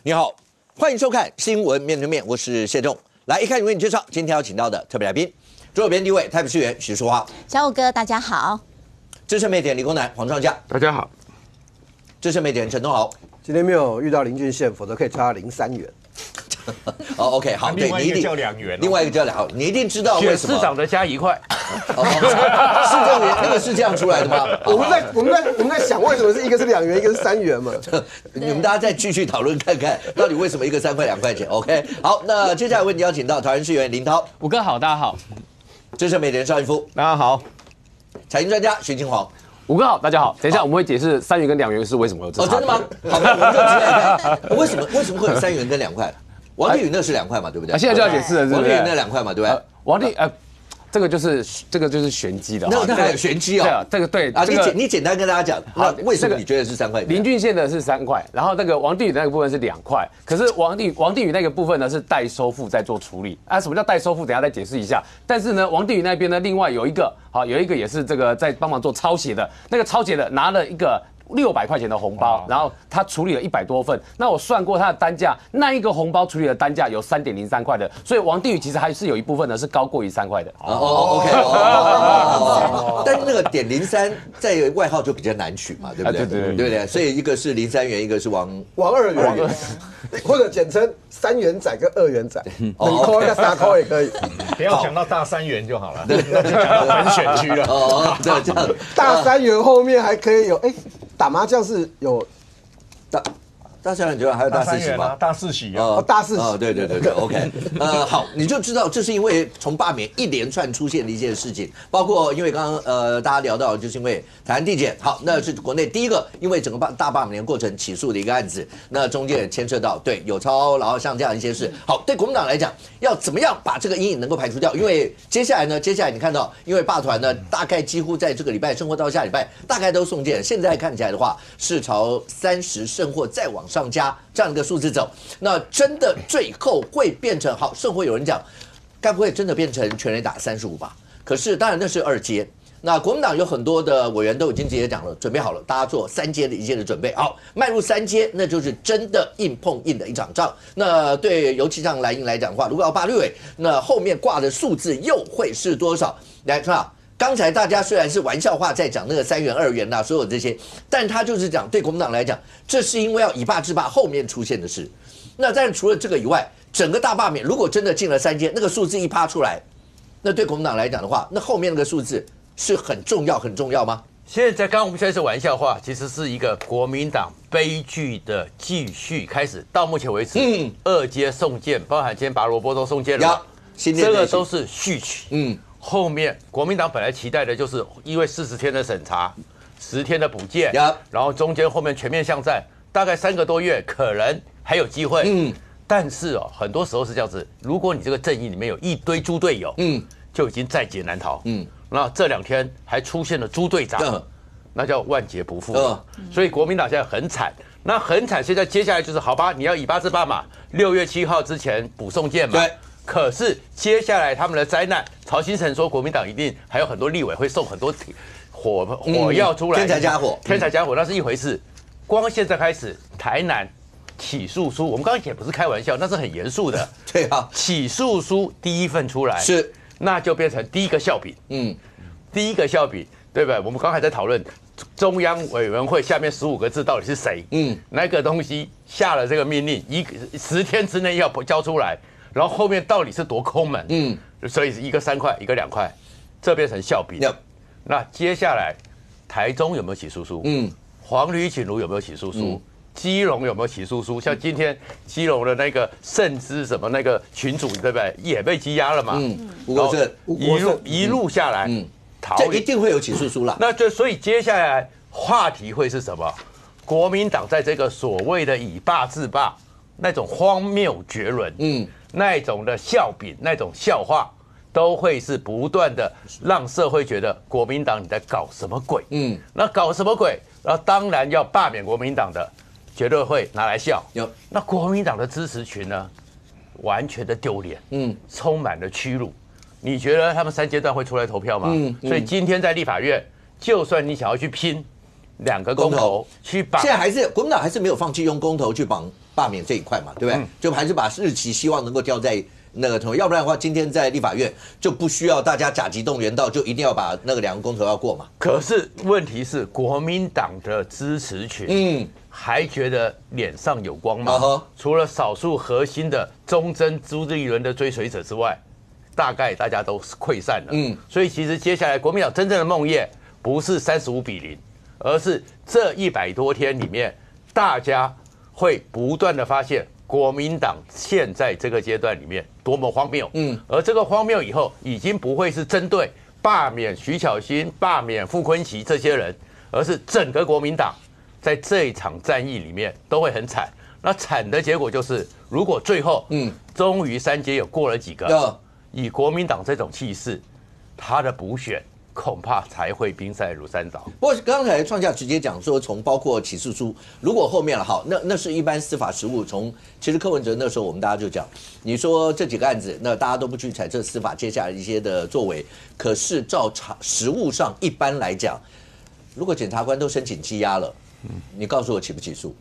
你好，欢迎收看《新闻面对面》，我是谢仲。来，一开始为你介绍今天要请到的特别来宾，左手边第一位台北市议员徐淑华，小武哥大家好，资深媒体人理工男黄创嘉，大家好，资深媒体人陈东豪。今天没有遇到林俊宪，否则可以差03元。哦 ，OK， 好，另外一个叫2元，另外一个叫2，好，你一定知道为什么市长的加1块，是这个那个是这样出来的吗？我们在想，为什么是一个是2元，一个是3元嘛？你们大家再继续讨论看看，到底为什么一个3块2块钱 ？OK， 好，那接下来为你邀请到桃园市议员林涛，武哥好，大家好，资深媒体人邵逸夫，大家好，财经专家徐金煌。武哥好，大家好。等一下我们会解释3元跟2元是为什么有这差别。真的吗？好，那我们就直接来看，为什么会有3元跟2块？王定宇那是2块嘛，对不对？现在就要解释了，是不是？王定宇那2块嘛，对不对？王定这个就是玄机的，那还有玄机哦。对啊，这个对啊，你简单跟大家讲，那为什么你觉得是3块？林俊宪的是3块，然后那个王定宇那个部分是2块，可是王定宇那个部分呢是代收付在做处理啊。什么叫代收付？等一下再解释一下。但是呢，王定宇那边呢，另外有一个也是这个在帮忙做抄写的，那个抄写的拿了一个600块钱的红包，然后他处理了100多份。那我算过他的单价，那一个红包处理的单价有3.03块的，所以王定宇其实还是有一部分呢是高过于3块的。OK， 但是那个.03在外号就比较难取嘛，对不对？对不对？所以一个是03元，一个是王2元，或者简称3元仔跟2元仔，你扣一个3扣也可以。不要讲到大3元就好了，那就讲到本选区了。哦，对，这样大3元后面还可以有打麻将是有大3元还有大4喜吗？大4喜啊，大4喜。对 ，OK， 好，你就知道这是因为从罢免一连串出现的一件事情，包括因为刚刚大家聊到就是因为台湾地检，好，那是国内第一个因为整个大罢免过程起诉的一个案子，那中间也牵涉到对有抄，然后像这样一些事，好，对国民党来讲要怎么样把这个阴影能够排除掉？因为接下来你看到，因为罢团呢大概几乎在这个礼拜，甚或到下礼拜大概都送件，现在看起来的话是朝30甚或再往上加这样一个数字走，那真的最后会变成好，甚或有人讲，该不会真的变成全垒打35吧？可是当然那是2阶。那国民党有很多的委员都已经直接讲了，准备好了，大家做3阶的1阶的准备，好，迈入3阶，那就是真的硬碰硬的一场仗。那对尤其像蓝营来讲的话，如果要罢立委，那后面挂的数字又会是多少？来看啊。刚才大家虽然是玩笑话在讲那个3元2元所有这些，但他就是讲对国民党来讲，这是因为要以罢制罢后面出现的事。那但除了这个以外，整个大罢免如果真的进了3阶，那个数字一趴出来，那对国民党来讲的话，那后面那个数字是很重要吗？现在刚刚我们虽然是玩笑话，其实是一个国民党悲剧的继续开始。到目前为止，2阶送件，包含今天拔萝卜都送件了，这个都是序曲。后面国民党本来期待的就是因为40天的审查，10天的补件，然后中间后面全面向战，大概3个多月可能还有机会。但是很多时候是这样子，如果你这个阵营里面有一堆猪队友，就已经在劫难逃。那这2天还出现了猪队长，那叫万劫不复。所以国民党现在很惨，那很惨。现在接下来就是好吧，你要以罢制罢嘛，6月7号之前补送件嘛。可是接下来他们的灾难，曹兴诚说国民党一定还有很多立委会送很多火药出来，天才家伙，那是一回事。光现在开始，台南起诉书，我们刚刚也不是开玩笑，那是很严肃的。对啊，起诉书第一份出来是，那就变成第一个笑柄。第一个笑柄，对不对？我们刚才在讨论中央委员会下面15个字到底是谁？那个东西下了这个命令，10天之内要交出来。然后后面到底是多抠门？所以一个3块，一个2块，这变成笑柄。那接下来，台中有没有起诉书？黄旅锦如有没有起诉书？基隆有没有起诉书？像今天基隆的那个盛之什么那个群主，对不对？也被羁押了嘛。吴国正一路下来，这一定会有起诉书啦。那就所以接下来话题会是什么？国民党在这个所谓的以罢制罢那种荒谬绝伦，那种的笑柄，那种笑话，都会是不断的让社会觉得国民党你在搞什么鬼？那搞什么鬼？然后当然要罢免国民党的，绝对会拿来笑。那国民党的支持群呢，完全的丢脸，充满了屈辱。你觉得他们3阶段会出来投票吗？所以今天在立法院，就算你想要去拼2个公投去绑。现在还是国民党还是没有放弃用公投去绑罢免这一块嘛，对不对？就还是把日期希望能够挑在那个同，要不然的话，今天在立法院就不需要大家甲级动员到，就一定要把那个2个公投要过嘛。可是问题是，国民党的支持群，还觉得脸上有光吗？除了少数核心的忠贞朱立伦的追随者之外，大概大家都溃散了。所以其实接下来国民党真正的梦魇不是35-0，而是这100多天里面，大家会不断的发现国民党现在这个阶段里面多么荒谬。而这个荒谬以后已经不会是针对罢免徐巧芯、罢免傅崐萁这些人，而是整个国民党在这一场战役里面都会很惨。那惨的结果就是，如果最后终于3阶有过了几个，以国民党这种气势，他的补选恐怕才会兵败如山倒。不过刚才创下直接讲说，从包括起诉书，如果后面了好，那是一般司法实务。其实柯文哲那时候我们大家就讲，你说这几个案子，那大家都不去揣测司法接下来一些的作为，可是照实务上一般来讲，如果检察官都申请羁押了，你告诉我起不起诉？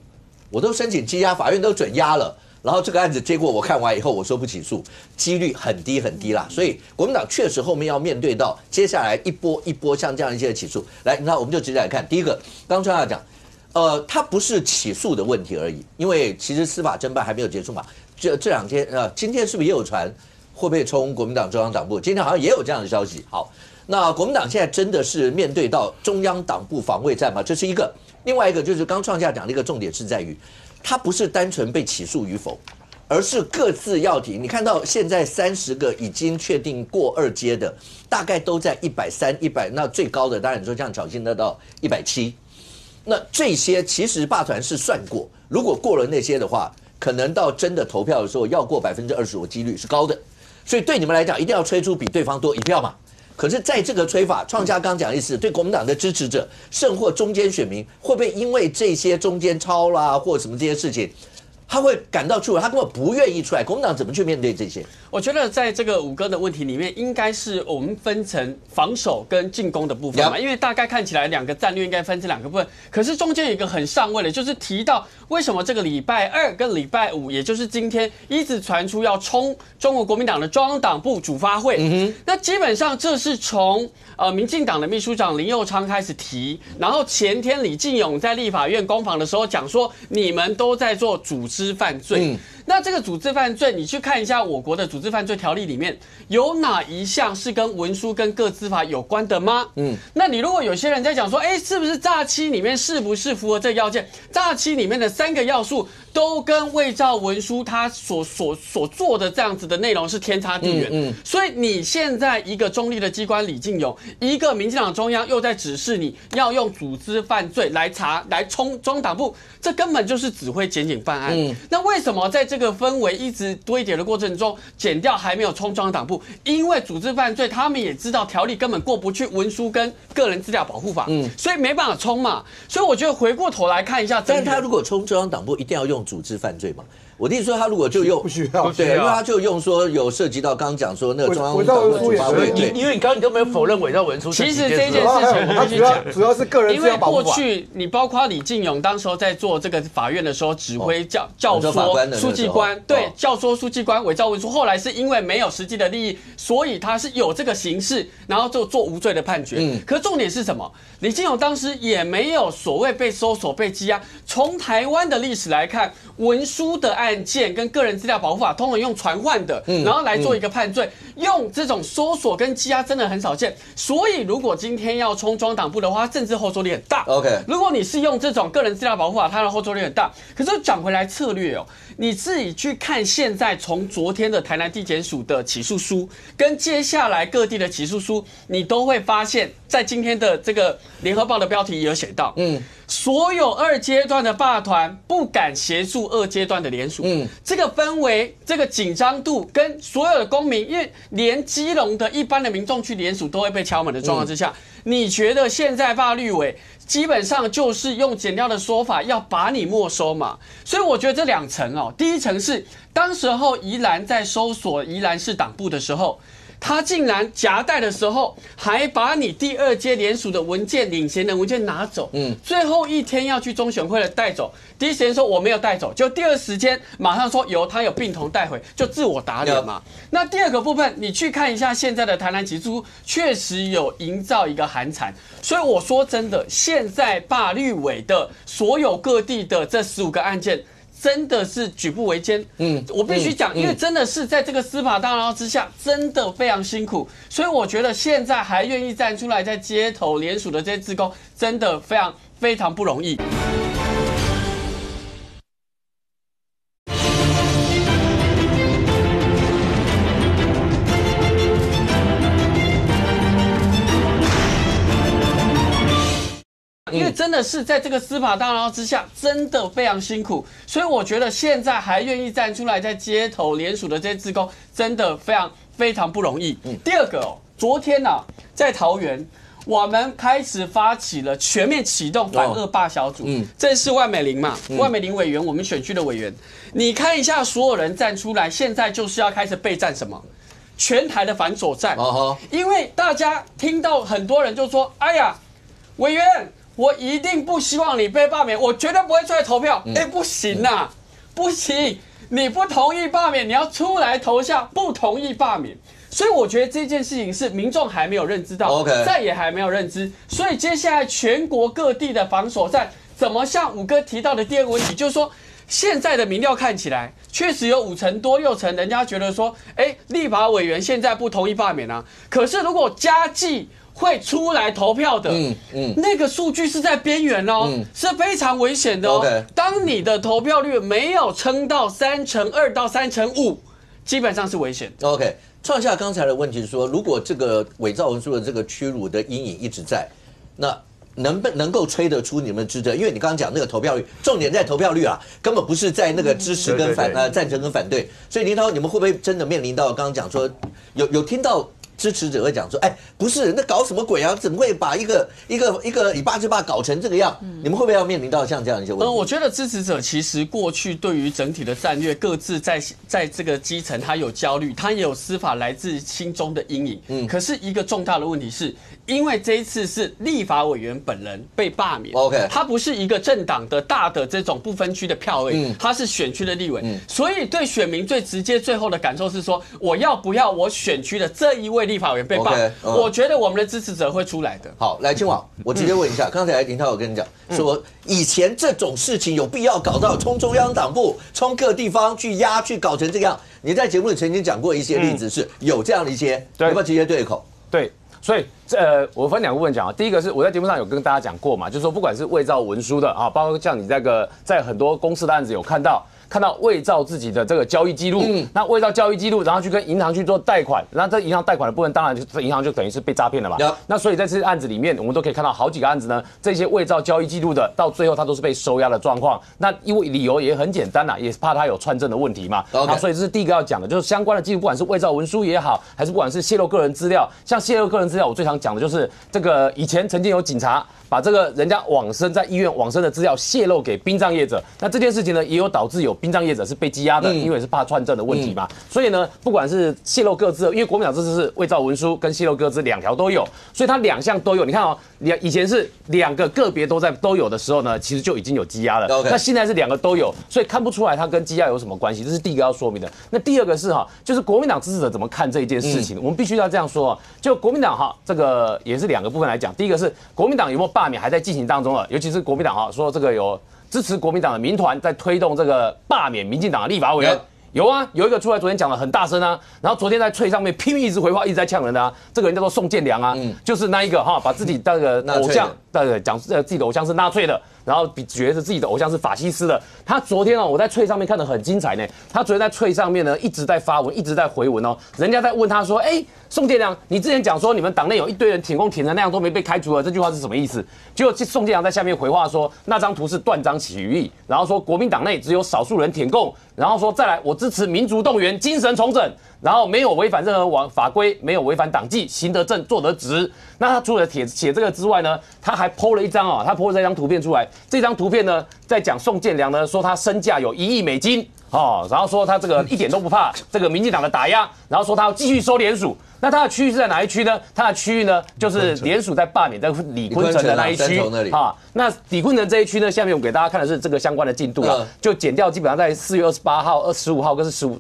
我都申请羁押，法院都准押了。然后这个案子结果我看完以后，我说不起诉，几率很低很低啦。所以国民党确实后面要面对到接下来一波一波像这样一些起诉。来，那我们就直接来看第一个，刚川要讲，它不是起诉的问题而已，因为其实司法侦办还没有结束嘛。这2天今天是不是也有传会不会冲国民党中央党部？今天好像也有这样的消息。好，那国民党现在真的是面对到中央党部防卫战吗？这是一个。另外一个就是刚创下讲的一个重点是在于，它不是单纯被起诉与否，而是各自要提。你看到现在30个已经确定过2阶的，大概都在130、100，那最高的当然你说像巧芯的到170。那这些其实罢团是算过，如果过了那些的话，可能到真的投票的时候要过25%的几率是高的。所以对你们来讲，一定要吹出比对方多1票嘛。可是，在这个吹法，创家刚讲的意思，对国民党的支持者，甚或中间选民，会不会因为这些中间超啦或什么这些事情，他会感到出来，他根本不愿意出来？国民党怎么去面对这些？我觉得在这个5哥的问题里面，应该是我们分成防守跟进攻的部分嘛，因为大概看起来2个战略应该分这2个部分。可是中间有一个很上位的，就是提到为什么这个礼拜2跟礼拜5，也就是今天一直传出要冲中国国民党的中央党部主发会。那基本上这是从民进党的秘书长林右昌开始提，然后前天李进勇在立法院攻防的时候讲说，你们都在做组织犯罪。那这个组织犯罪，你去看一下我国的组织犯罪条例里面有哪一项是跟文书跟个资法有关的吗？那你如果有些人在讲说，是不是诈欺里面是不是符合这个要件？诈欺里面的3个要素都跟伪造文书他所做的这样子的内容是天差地远。所以你现在一个中立的机关李进勇，一个民进党中央又在指示你要用组织犯罪来冲中党部，这根本就是只会检警办案。那为什么在这个氛围一直堆叠的过程中，检调还没有冲中央党部？因为组织犯罪，他们也知道条例根本过不去文书跟个人资料保护法，所以没办法冲嘛。所以我觉得回过头来看一下，但是他如果冲中央党部，一定要用组织犯罪嘛？我的意思说，他如果就用不需要，对，因为他就用说有涉及到刚刚讲说那个中央党部主发会，因为你刚刚你都没有否认伪造文书。其实这件事情我必须讲，主要是个人资料保护法。因为过去你包括李进勇当时候在做这个法院的时候，指挥教唆书记官，对，教唆书记官伪造文书。后来是因为没有实际的利益，所以他是有这个形式，然后就做无罪的判决。可是重点是什么？李进勇当时也没有所谓被搜索、被羁押。从台湾的历史来看，文书的案件跟个人资料保护法通常用传唤的，然后来做一个判罪，用这种搜索跟羁押真的很少见。所以如果今天要冲中央党部的话，政治后坐力很大。OK， 如果你是用这种个人资料保护法，它的后坐力很大。可是讲回来策略哦，你自己去看现在从昨天的台南地检署的起诉书，跟接下来各地的起诉书，你都会发现，在今天的这个联合报的标题也有写到，所有2阶段的罢团不敢协助2阶段的联署，这个氛围、这个紧张度跟所有的公民，因为连基隆的一般的民众去联署都会被敲门的状况之下，你觉得现在罢绿委基本上就是用检调的说法要把你没收嘛？所以我觉得这2层哦，第一层是当时候宜兰在搜索宜兰市党部的时候。他竟然夹带的时候还把你第2阶联署的文件、领衔人文件拿走，最后一天要去中选会的带走，第一时间说我没有带走，就第2时间马上说他有并同带回，就自我打脸嘛。那第2个部分，你去看一下现在的台南集出，确实有营造一个寒蝉，所以我说真的，现在罢绿委的所有各地的这15个案件。真的是举步维艰，我必须讲，因为真的是在这个司法大牢之下，真的非常辛苦，所以我觉得现在还愿意站出来在街头联署的这些志工，真的非常不容易。因为真的是在这个司法大牢之下，真的非常辛苦，所以我觉得现在还愿意站出来在街头联署的这些志工，真的非常不容易。第2个昨天在桃园，我们开始发起了全面启动反恶霸小组，这是万美玲嘛，万美玲委员，我们选区的委员，你看一下所有人站出来，现在就是要开始备战什么？全台的反锁战，因为大家听到很多人就说，哎呀，委员。我一定不希望你被罢免，我绝对不会出来投票。不行啊，不行！你不同意罢免，你要出来投下不同意罢免。所以我觉得这件事情是民众还没有认知到，再也还没有认知。所以接下来全国各地的防守战，怎么像武哥提到的第2个问题，就是说现在的民调看起来确实有5成多6成，人家觉得说，立法委员现在不同意罢免啊。可是如果加计会出来投票的，那个数据是在边缘哦，是非常危险的哦。当你的投票率没有撑到2%到3%，基本上是危险。OK， 创下刚才的问题是说，如果这个伪造文书的这个屈辱的阴影一直在，那能够吹得出你们支持？因为你刚刚讲那个投票率，重点在投票率啊，根本不是在那个支持跟赞成跟反对。所以林涛，你们会不会真的面临到刚刚讲说有听到？支持者会讲说，不是，那搞什么鬼啊？怎么会把一个以8之8搞成这个样？你们会不会要面临到像这样一些问题？我觉得支持者其实过去对于整体的战略，各自在这个基层，他有焦虑，他也有司法来自心中的阴影。可是一个重大的问题是，因为这一次是立法委员本人被罢免 ，OK， 他不是一个政党的大的这种不分区的票位，他是选区的立委，所以对选民最直接、最后的感受是说，我要不要我选区的这一位立法委员被罢？我觉得我们的支持者会出来的。好，来，青网，我直接问一下，刚才林涛有跟你讲说，以前这种事情有必要搞到冲中央党部、冲各地方去压、去搞成这样？你在节目里曾经讲过一些例子，是有这样的一些，要不要直接对口？对。所以我分2个部分讲啊。第一个是我在节目上有跟大家讲过嘛，就是说不管是伪造文书的啊，包括像你这个在很多公司的案子有看到伪造自己的这个交易记录，那伪造交易记录，然后去跟银行去做贷款，然后这银行贷款的部分，当然这银行就等于是被诈骗了嘛。那所以在这些案子里面，我们都可以看到好几个案子呢，这些伪造交易记录的，到最后他都是被收押的状况。那因为理由也很简单啦，也是怕他有串证的问题嘛。那所以这是第一个要讲的，就是相关的记录，不管是伪造文书也好，还是不管是泄露个人资料，像泄露个人资料，我最常讲的就是这个以前曾经有警察把这个人家往生在医院往生的资料泄露给殡葬业者，那这件事情呢，也有导致有殡葬业者是被羁押的，因为是怕串证的问题嘛。所以呢，不管是泄露个资，因为国民党这次是伪造文书跟泄露个资2条都有，所以它2项都有。你看哦，以前是2个个别都有的时候呢，其实就已经有羁押了。那现在是2个都有，所以看不出来它跟羁押有什么关系，这是第一个要说明的。那第2个是就是国民党支持者怎么看这一件事情，我们必须要这样说就国民党这个也是2个部分来讲，第一个是国民党有没有罢免还在进行当中了，尤其是国民党说这个有支持国民党的民团在推动这个罢免民进党的立法委员。有啊，有一个出来昨天讲的很大声啊，然后昨天在脆上面拼命一直回话，一直在呛人的啊，这个人叫做宋建良啊，就是那一个把自己那个偶像，讲自己的偶像是纳粹的，然后觉得自己的偶像是法西斯的。他昨天我在脆上面看得很精彩呢，他昨天在脆上面呢一直在发文，一直在回文哦，人家在问他说，宋建良，你之前讲说你们党内有一堆人挺共挺的那样都没被开除了，这句话是什么意思？结果宋建良在下面回话说，那张图是断章取义，然后说国民党内只有少数人挺共，然后说再来我支持民族动员、精神重整，然后没有违反任何法规，没有违反党纪，行得正，坐得直。那他除了写这个之外呢，他还 po 了一张他 po 了这张图片出来。这张图片呢，在讲宋建良呢说他身价有1亿美金。然后说他这个一点都不怕这个民进党的打压，然后说他要继续收联署。那他的区域是在哪一区呢？他的区域呢，就是联署在罢免在李坤城的那一区啊。那李坤城这一区呢，下面我给大家看的是这个相关的进度啊，就减掉基本上在4月28号、15号跟15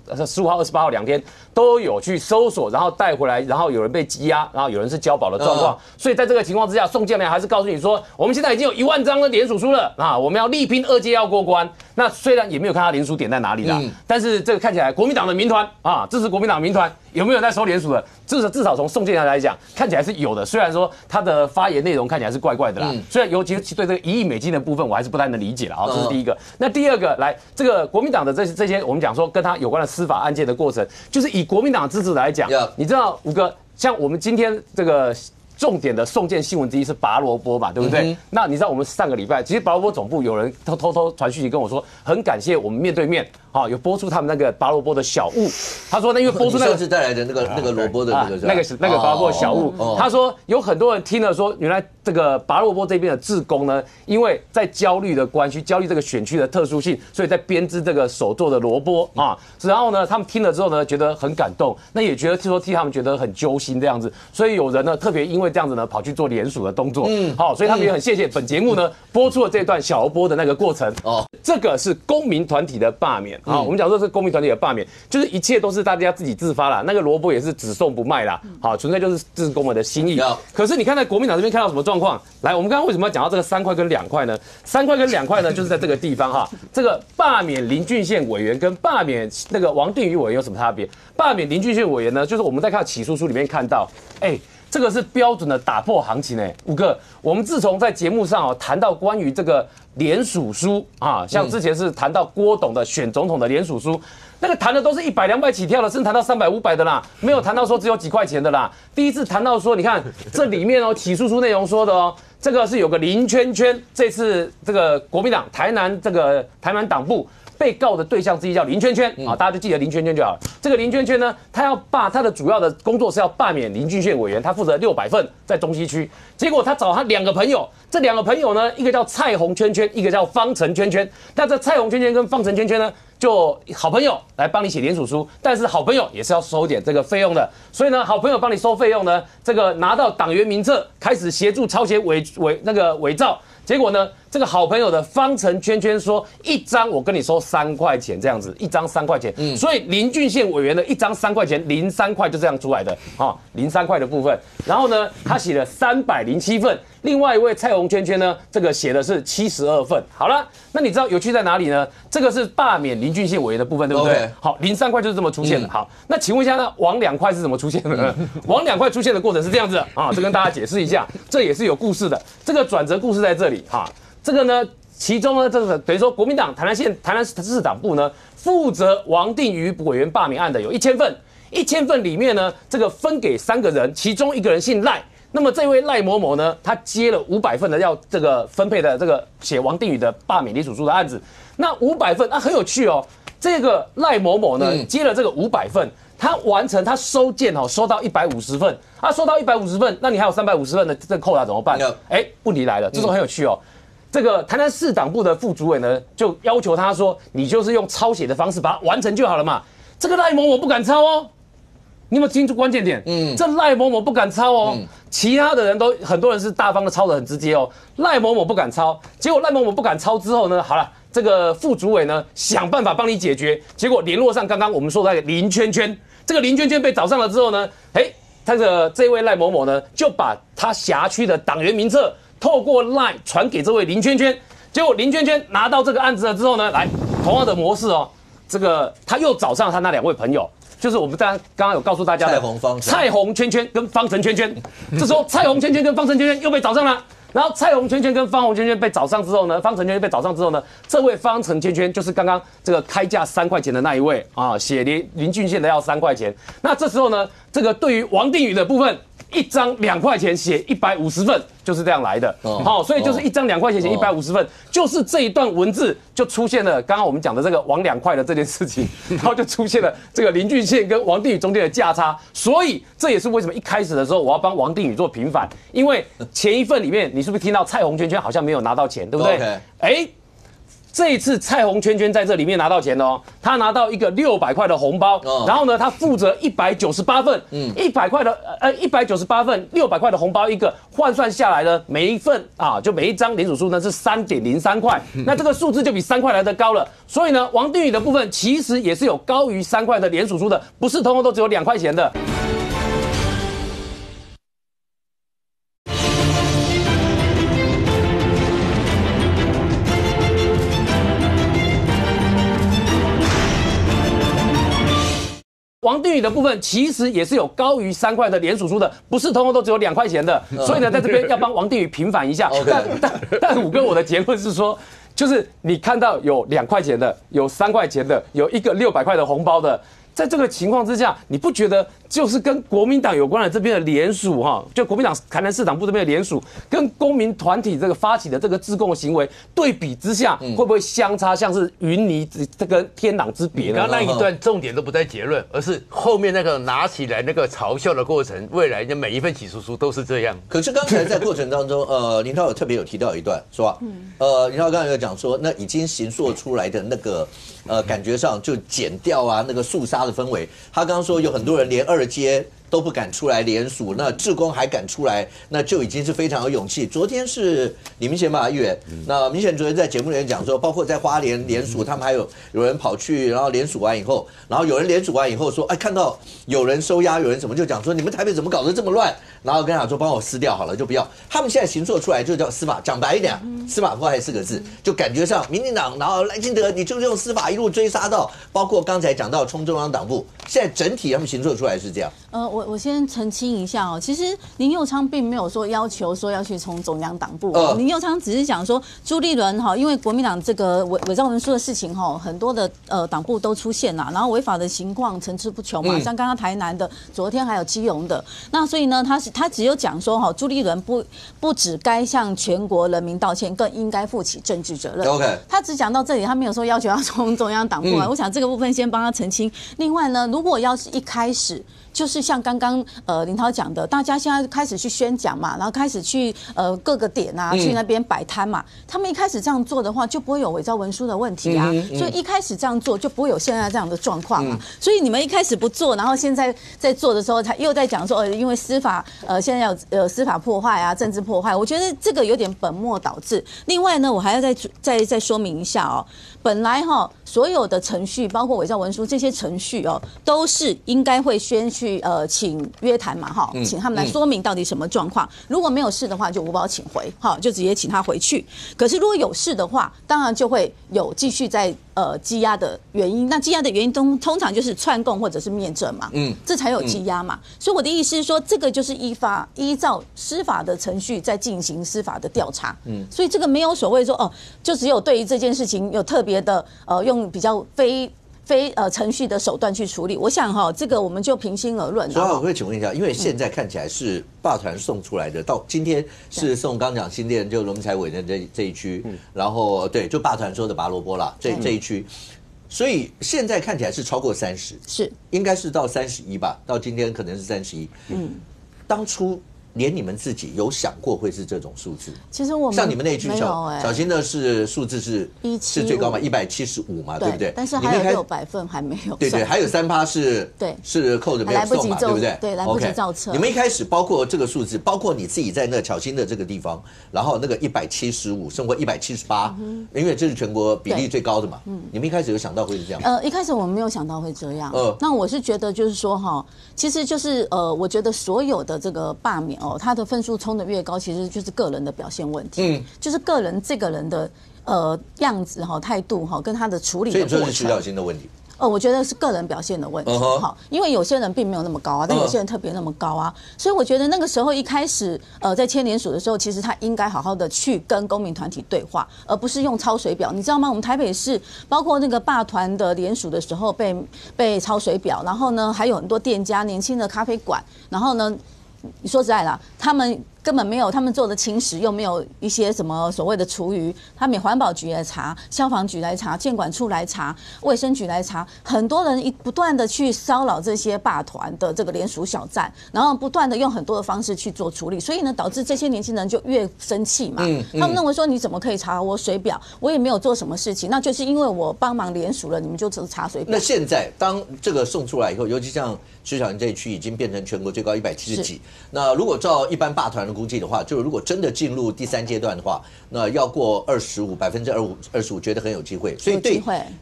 号、28号2天都有去搜索，然后带回来，然后有人被羁押，然后有人是交保的状况。所以在这个情况之下，宋建明还是告诉你说，我们现在已经有1万张的联署书了啊，我们要力拼2阶要过关。那虽然也没有看他联署点在哪里啦，但是这个看起来国民党的民团啊，支持国民党民团有没有在收联署的？至少从宋建明来讲，看起来是有的。虽然说他的发言内容看起来是怪怪的啦，虽然尤其对这个1亿美金的部分，我还是不太能理解了啊。这是第一个。那第二个，来这个国民党的这些，我们讲说跟他有关的司法案件的过程，就是以国民党的支持来讲，你知道5哥，像我们今天这个。重点的送件新闻之一是拔萝卜嘛，对不对？那你知道我们上个礼拜，其实拔萝卜总部有人偷偷传讯息跟我说，很感谢我们面对面有播出他们那个拔萝卜的小物。他说，那因为播出那个上次带来的那个萝卜的那个拔萝卜的小物，他说有很多人听了说，原来这个拔萝卜这边的志工呢，因为在焦虑的关系，焦虑这个选区的特殊性，所以在编织这个手做的萝卜啊。然后呢，他们听了之后呢，觉得很感动，那也觉得说替他们觉得很揪心这样子，所以有人呢特别因为这样子呢，跑去做联署的动作。所以他们也很谢谢本节目呢播出了这段小萝卜的那个过程。这个是公民团体的罢免啊。我们讲说是公民团体的罢免，就是一切都是大家自己自发啦。那个萝卜也是只送不卖啦，纯粹就是志工们的心意。可是你看在国民党这边看到什么状况？来，我们刚刚为什么要讲到这个3块跟2块呢？3块跟2块呢，就是在这个地方哈。这个罢免林俊宪委员跟罢免那个王定宇委员有什么差别？罢免林俊宪委员呢，就是我们在看起诉书里面看到，这个是标准的打破行情5个。我们自从在节目上谈到关于这个联署书啊，像之前是谈到郭董的选总统的联署书，那个谈的都是100、200起跳的，甚至谈到300、500的啦，没有谈到说只有几块钱的啦。第一次谈到说，你看这里面起诉书内容说的这个是有个林圈圈，这次这个国民党台南党部。被告的对象之一叫林圈圈啊，大家就记得林圈圈就好了。这个林圈圈呢，他的主要的工作是要罢免林俊宪委员，他负责600份在中西区。结果他找他2个朋友，这2个朋友呢，一个叫蔡红圈圈，一个叫方程圈圈。那这蔡红圈圈跟方程圈圈呢，就好朋友来帮你写联署书，但是好朋友也是要收点这个费用的。所以呢，好朋友帮你收费用呢，这个拿到党员名册，开始协助抄写伪造。结果呢，这个好朋友的方程圈圈说，1张我跟你收3块钱，这样子，1张3块钱。所以林俊宪委员的1张3块钱，03块就这样出来的，03块的部分。然后呢，他写了307份，另外一位蔡红圈圈呢，这个写的是72份。好了，那你知道有趣在哪里呢？这个是罢免林俊宪委员的部分，对不对？好，03块就是这么出现的。好，那请问一下，那王2块是怎么出现的呢？王2块出现的过程是这样子啊，这跟大家解释一下，这也是有故事的。这个转折故事在这里。这个呢，其中呢，这个等于说国民党台南市党部呢，负责王定宇委员罢免案的有1000份，1000份里面呢，这个分给3个人，其中1个人姓赖。那么这位赖某某呢，他接了500份的要这个分配的这个写王定宇的罢免联署书的案子。那500份很有趣哦，这个赖某某呢接了这个500份。他完成，他收件收到150份，收到150份，那你还有350份的这个扣打怎么办？问题来了，这时候很有趣哦。这个台南市党部的副主委呢，就要求他说，你就是用抄写的方式把它完成就好了嘛。这个赖某某不敢抄哦，你有没有听出关键点？这赖某某不敢抄哦，其他的人都很多人是大方的抄得很直接哦，赖某某不敢抄。结果赖某某不敢抄之后呢，好了。这个副主委呢，想办法帮你解决，结果联络上刚刚我们说的那个林圈圈，这个林圈圈被找上了之后呢，这位赖某某呢，就把他辖区的党员名册透过 LINE 传给这位林圈圈，结果林圈圈拿到这个案子了之后呢，来同样的模式这个他又找上他那2位朋友，就是我们刚刚有告诉大家的蔡红圈圈跟方程圈圈，这时候蔡红圈圈跟方程圈圈又被找上了。然后蔡红圈圈跟方红圈圈被找上之后呢，方程圈圈被找上之后呢，这位方程圈圈就是刚刚这个开价3块钱的那一位写林俊宪的要3块钱。那这时候呢，这个对于王定宇的部分，1张2块钱写150份，就是这样来的。所以就是1张2块钱写150份，就是这一段文字就出现了刚刚我们讲的这个王2块的这件事情，然后就出现了这个林俊宪跟王定宇中间的价差。所以这也是为什么一开始的时候我要帮王定宇做平反，因为前一份里面你是不是听到蔡红圈圈好像没有拿到钱，对不对？这一次蔡红圈圈在这里面拿到钱哦，他拿到一个600块的红包，然后呢，他负责198份，100块的198份600块的红包一个，换算下来呢，每一份啊，就每一张联署书呢是3.03块，那这个数字就比3块来得高了。所以呢，王定宇的部分其实也是有高于3块的联署书的，不是通通都只有2块钱的。王定宇的部分其实也是有高于3块的联署书的，不是通通都只有2块钱的，所以呢，在这边要帮王定宇平反一下。但五哥，我的结论是说，就是你看到有2块钱的，有3块钱的，有一个600块的红包的，在这个情况之下，你不觉得就是跟国民党有关的这边的联署哈，就国民党台南市党部这边的联署，跟公民团体这个发起的这个自贡的行为对比之下，会不会相差像是云泥这个天壤之别呢？刚刚那一段重点都不在结论，而是后面那个拿起来那个嘲笑的过程，未来的每一份起诉书都是这样。可是刚才在过程当中，林涛有特别有提到一段，是吧？林涛刚才有讲说，那已经形塑出来的那个感觉上就剪掉啊，那个肃杀的氛围。他刚刚说有很多人连2阶都不敢出来联署，那志工还敢出来，那就已经是非常有勇气。昨天是李明贤吧议员，那明贤昨天在节目里面讲说，包括在花莲联署，他们还有人跑去，然后联署完以后，然后有人联署完以后说，哎，看到有人收押，有人什么就讲说，你们台北怎么搞得这么乱？然后跟他说帮我撕掉好了，就不要。他们现在形塑出来就叫司法，讲白一点，司法迫害4个字，就感觉上民进党，然后赖清德，你就是用司法一路追杀到，包括刚才讲到冲中央党部，现在整体他们形塑出来是这样。我先澄清一下哦，其实林右昌并没有说要求说要去冲中央党部，林右昌只是讲说朱立伦哈，因为国民党这个伪造文书的事情哈，很多的党部都出现了，然后违法的情况层出不穷嘛，像刚刚台南的，昨天还有基隆的，那所以呢，他只有讲说哈，朱立伦不只该向全国人民道歉，更应该负起政治责任。OK， 他只讲到这里，他没有说要求要冲中央党部啊。我想这个部分先帮他澄清。另外呢，如果要是一开始就是像刚刚林涛讲的，大家现在开始去宣讲嘛，然后开始去各个点啊，去那边摆摊嘛，他们一开始这样做的话，就不会有伪造文书的问题啊。所以一开始这样做就不会有现在这样的状况啊。所以你们一开始不做，然后现在在做的时候，他又在讲说因为司法现在有司法破坏啊，政治破坏，我觉得这个有点本末倒置。另外呢，我还要再说明一下哦，本来哈所有的程序，包括伪造文书这些程序哦，都是应该会先去请约谈嘛哈，请他们来说明到底什么状况。如果没有事的话，就无保请回，哈，就直接请他回去。可是如果有事的话，当然就会有继续在羁押的原因。那羁押的原因通常就是串供或者是灭证嘛，这才有羁押嘛。所以我的意思是说，这个就是依照司法的程序在进行司法的调查。所以这个没有所谓说就只有对于这件事情有特别的用比较非程序的手段去处理。我想哈，这个我们就平心而论。所以我会请问一下，因为现在看起来是罢团送出来的，到今天是送刚讲新店就龙才委的这一区，然后对，就罢团说的拔萝卜啦这一区，所以现在看起来是超过30，是应该是到31吧，到今天可能是31。当初连你们自己有想过会是这种数字？其实我们像你们那一句小新的是数字是最高嘛，175嘛，对不对？但是还有600份还没有。对，还有3%是扣着没有送嘛，对不对？对，来不及造册。你们一开始包括这个数字，包括你自己在那巧新的这个地方，然后那个175胜过178，因为这是全国比例最高的嘛。你们一开始有想到会是这样？一开始我们没有想到会这样。那我是觉得就是说哈，其实就是我觉得所有的这个罢免他的分数冲得越高，其实就是个人的表现问题，就是个人这个人的样子哈、态度哈，跟他的处理的过程。所以这是徐小新的问题。我觉得是个人表现的问题哈，因为有些人并没有那么高啊，但有些人特别那么高啊，所以我觉得那个时候一开始在签联署的时候，其实他应该好好的去跟公民团体对话，而不是用抄水表。你知道吗？我们台北市包括那个罢团的联署的时候被抄水表，然后呢还有很多店家、年轻的咖啡馆，然后呢。你说实在啦，他们根本没有他们做的侵蚀，又没有一些什么所谓的厨余，他们环保局来查，消防局来查，建管处来查，卫生局来查，很多人不断的去骚扰这些霸团的这个联署小站，然后不断的用很多的方式去做处理，所以呢，导致这些年轻人就越生气嘛。他们认为说你怎么可以查我水表？我也没有做什么事情，那就是因为我帮忙联署了，你们就只是查水表。那现在当这个送出来以后，尤其像石小营这一区已经变成全国最高170几，那如果照一般霸团的估计的话，就是如果真的进入第3阶段的话，那要过25%，25%觉得很有机会。所以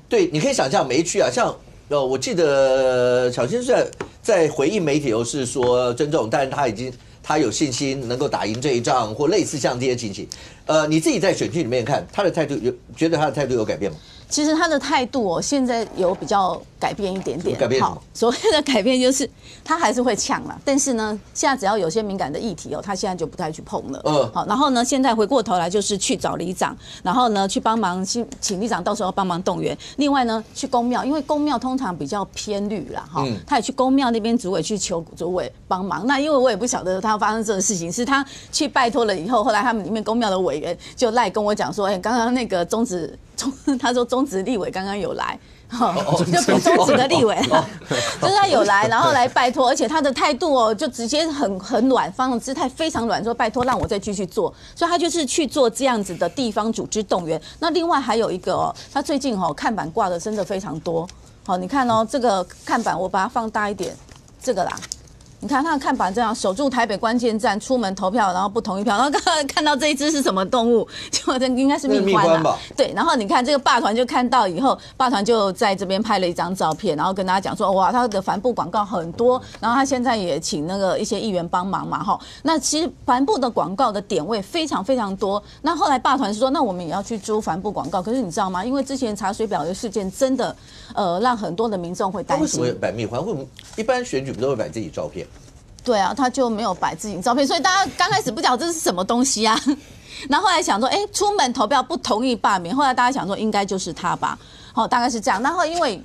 对，你可以想象每一区啊，像我记得小新在回应媒体后是说尊重，但是他有信心能够打赢这一仗，或类似像这些情形。你自己在选区里面看他的态度，觉得他的态度有改变吗？其实他的态度现在有比较改变一点点。改变什么？好，所谓的改变就是他还是会呛啦，但是呢，现在只要有些敏感的议题他现在就不太去碰了。好，然后呢，现在回过头来就是去找里长，然后呢去帮忙请里长到时候帮忙动员。另外呢，去公庙，因为公庙通常比较偏绿啦，他也去公庙那边主委去求主委帮忙。那因为我也不晓得他发生这个事情，是他去拜托了以后，后来他们里面公庙的委员就赖跟我讲说，刚刚那个他说中职立委刚刚有来，就中职的立委，就是他有来，然后来拜托，而且他的态度就直接很软，方的姿态非常软，说拜托让我再继续做，所以他就是去做这样子的地方组织动员。那另外还有一个他最近看板挂的真的非常多，你看这个看板我把它放大一点，这个啦。你看他的看板这样，守住台北关键站，出门投票，然后不同意票。然后刚刚看到这一只是什么动物？就这应该是蜜獾吧？对。然后你看这个霸团就看到以后，霸团就在这边拍了一张照片，然后跟大家讲说，哇，他的帆布广告很多，然后他现在也请那个一些议员帮忙嘛，那其实帆布的广告的点位非常非常多。那后来霸团是说，那我们也要去租帆布广告。可是你知道吗？因为之前查水表的事件，真的让很多的民众会担心。为什么摆蜜獾？为什么一般选举不都会摆自己照片？对啊，他就没有摆自己照片，所以大家刚开始不晓得这是什么东西啊。然后后来想说，出门投票不同意罢免，后来大家想说应该就是他吧。大概是这样。然后因为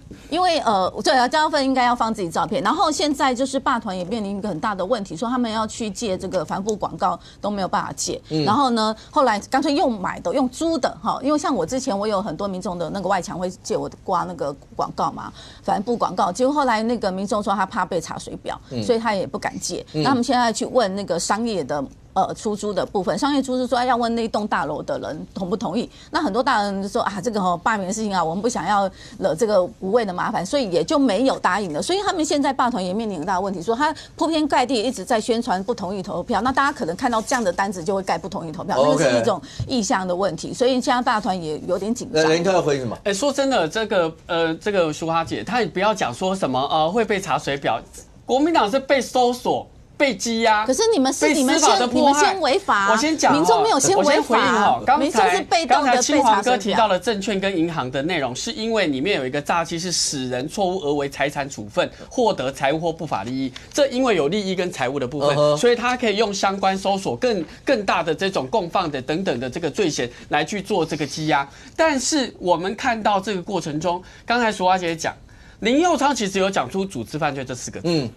对啊，张耀奋应该要放自己照片。然后现在就是霸团也面临一个很大的问题，说他们要去借这个帆布广告都没有办法借。然后呢，后来干脆用买的、用租的，因为像我之前我有很多民众的那个外墙会借我挂那个广告嘛，帆布广告。结果后来那个民众说他怕被查水表，所以他也不敢借。那他们现在去问那个商业的。出租的部分，商业出租说要问那栋大楼的人同不同意。那很多大人就说这个罢免的事情我们不想要惹这个无谓的麻烦，所以也就没有答应了。所以他们现在霸团也面临很大的问题，说他铺天盖地一直在宣传不同意投票，那大家可能看到这样的单子就会盖不同意投票，那个是一种意向的问题。所以现在霸团也有点紧张。林特要回什么？说真的，这个淑华姐，她也不要讲说什么会被查水表，国民党是被搜索。被羁押，可是你们先违法，我先讲，民众没有先违法，刚才清华哥提到了证券跟银行的内容，是因为里面有一个诈欺是使人错误而为财产处分，获得财务或不法利益，这因为有利益跟财务的部分，所以他可以用相关搜索更大的这种共犯的等等的这个罪嫌来去做这个羁押。但是我们看到这个过程中，刚才淑华姐讲，林右昌其实有讲出组织犯罪这4个字，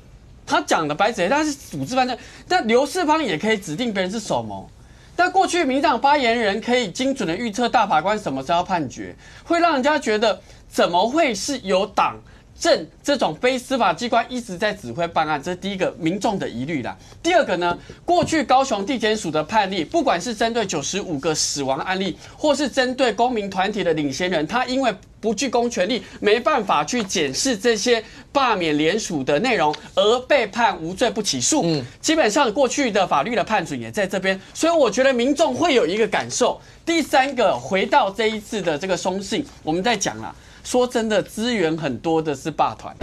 他讲的白纸黑，他是组织犯罪，但刘世芳也可以指定别人是首谋。但过去民党发言人可以精准的预测大法官什么时候判决，会让人家觉得怎么会是有党政这种非司法机关一直在指挥办案，这是第一个民众的疑虑啦。第二个呢，过去高雄地检署的判例，不管是针对95个死亡案例，或是针对公民团体的领先人，他因为不具公权力，没办法去检视这些罢免联署的内容，而被判无罪不起诉。基本上过去的法律的判准也在这边，所以我觉得民众会有一个感受。第三个，回到这一次的这个松信，我们在讲啦，说真的，资源很多的是霸团。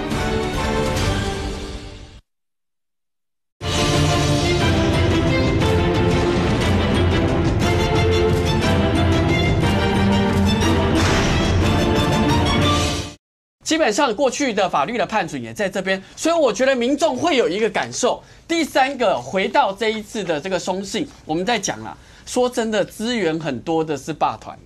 基本上过去的法律的判准也在这边，所以我觉得民众会有一个感受。第三个，回到这一次的这个松信，我们在讲啦，说真的，资源很多的是霸团。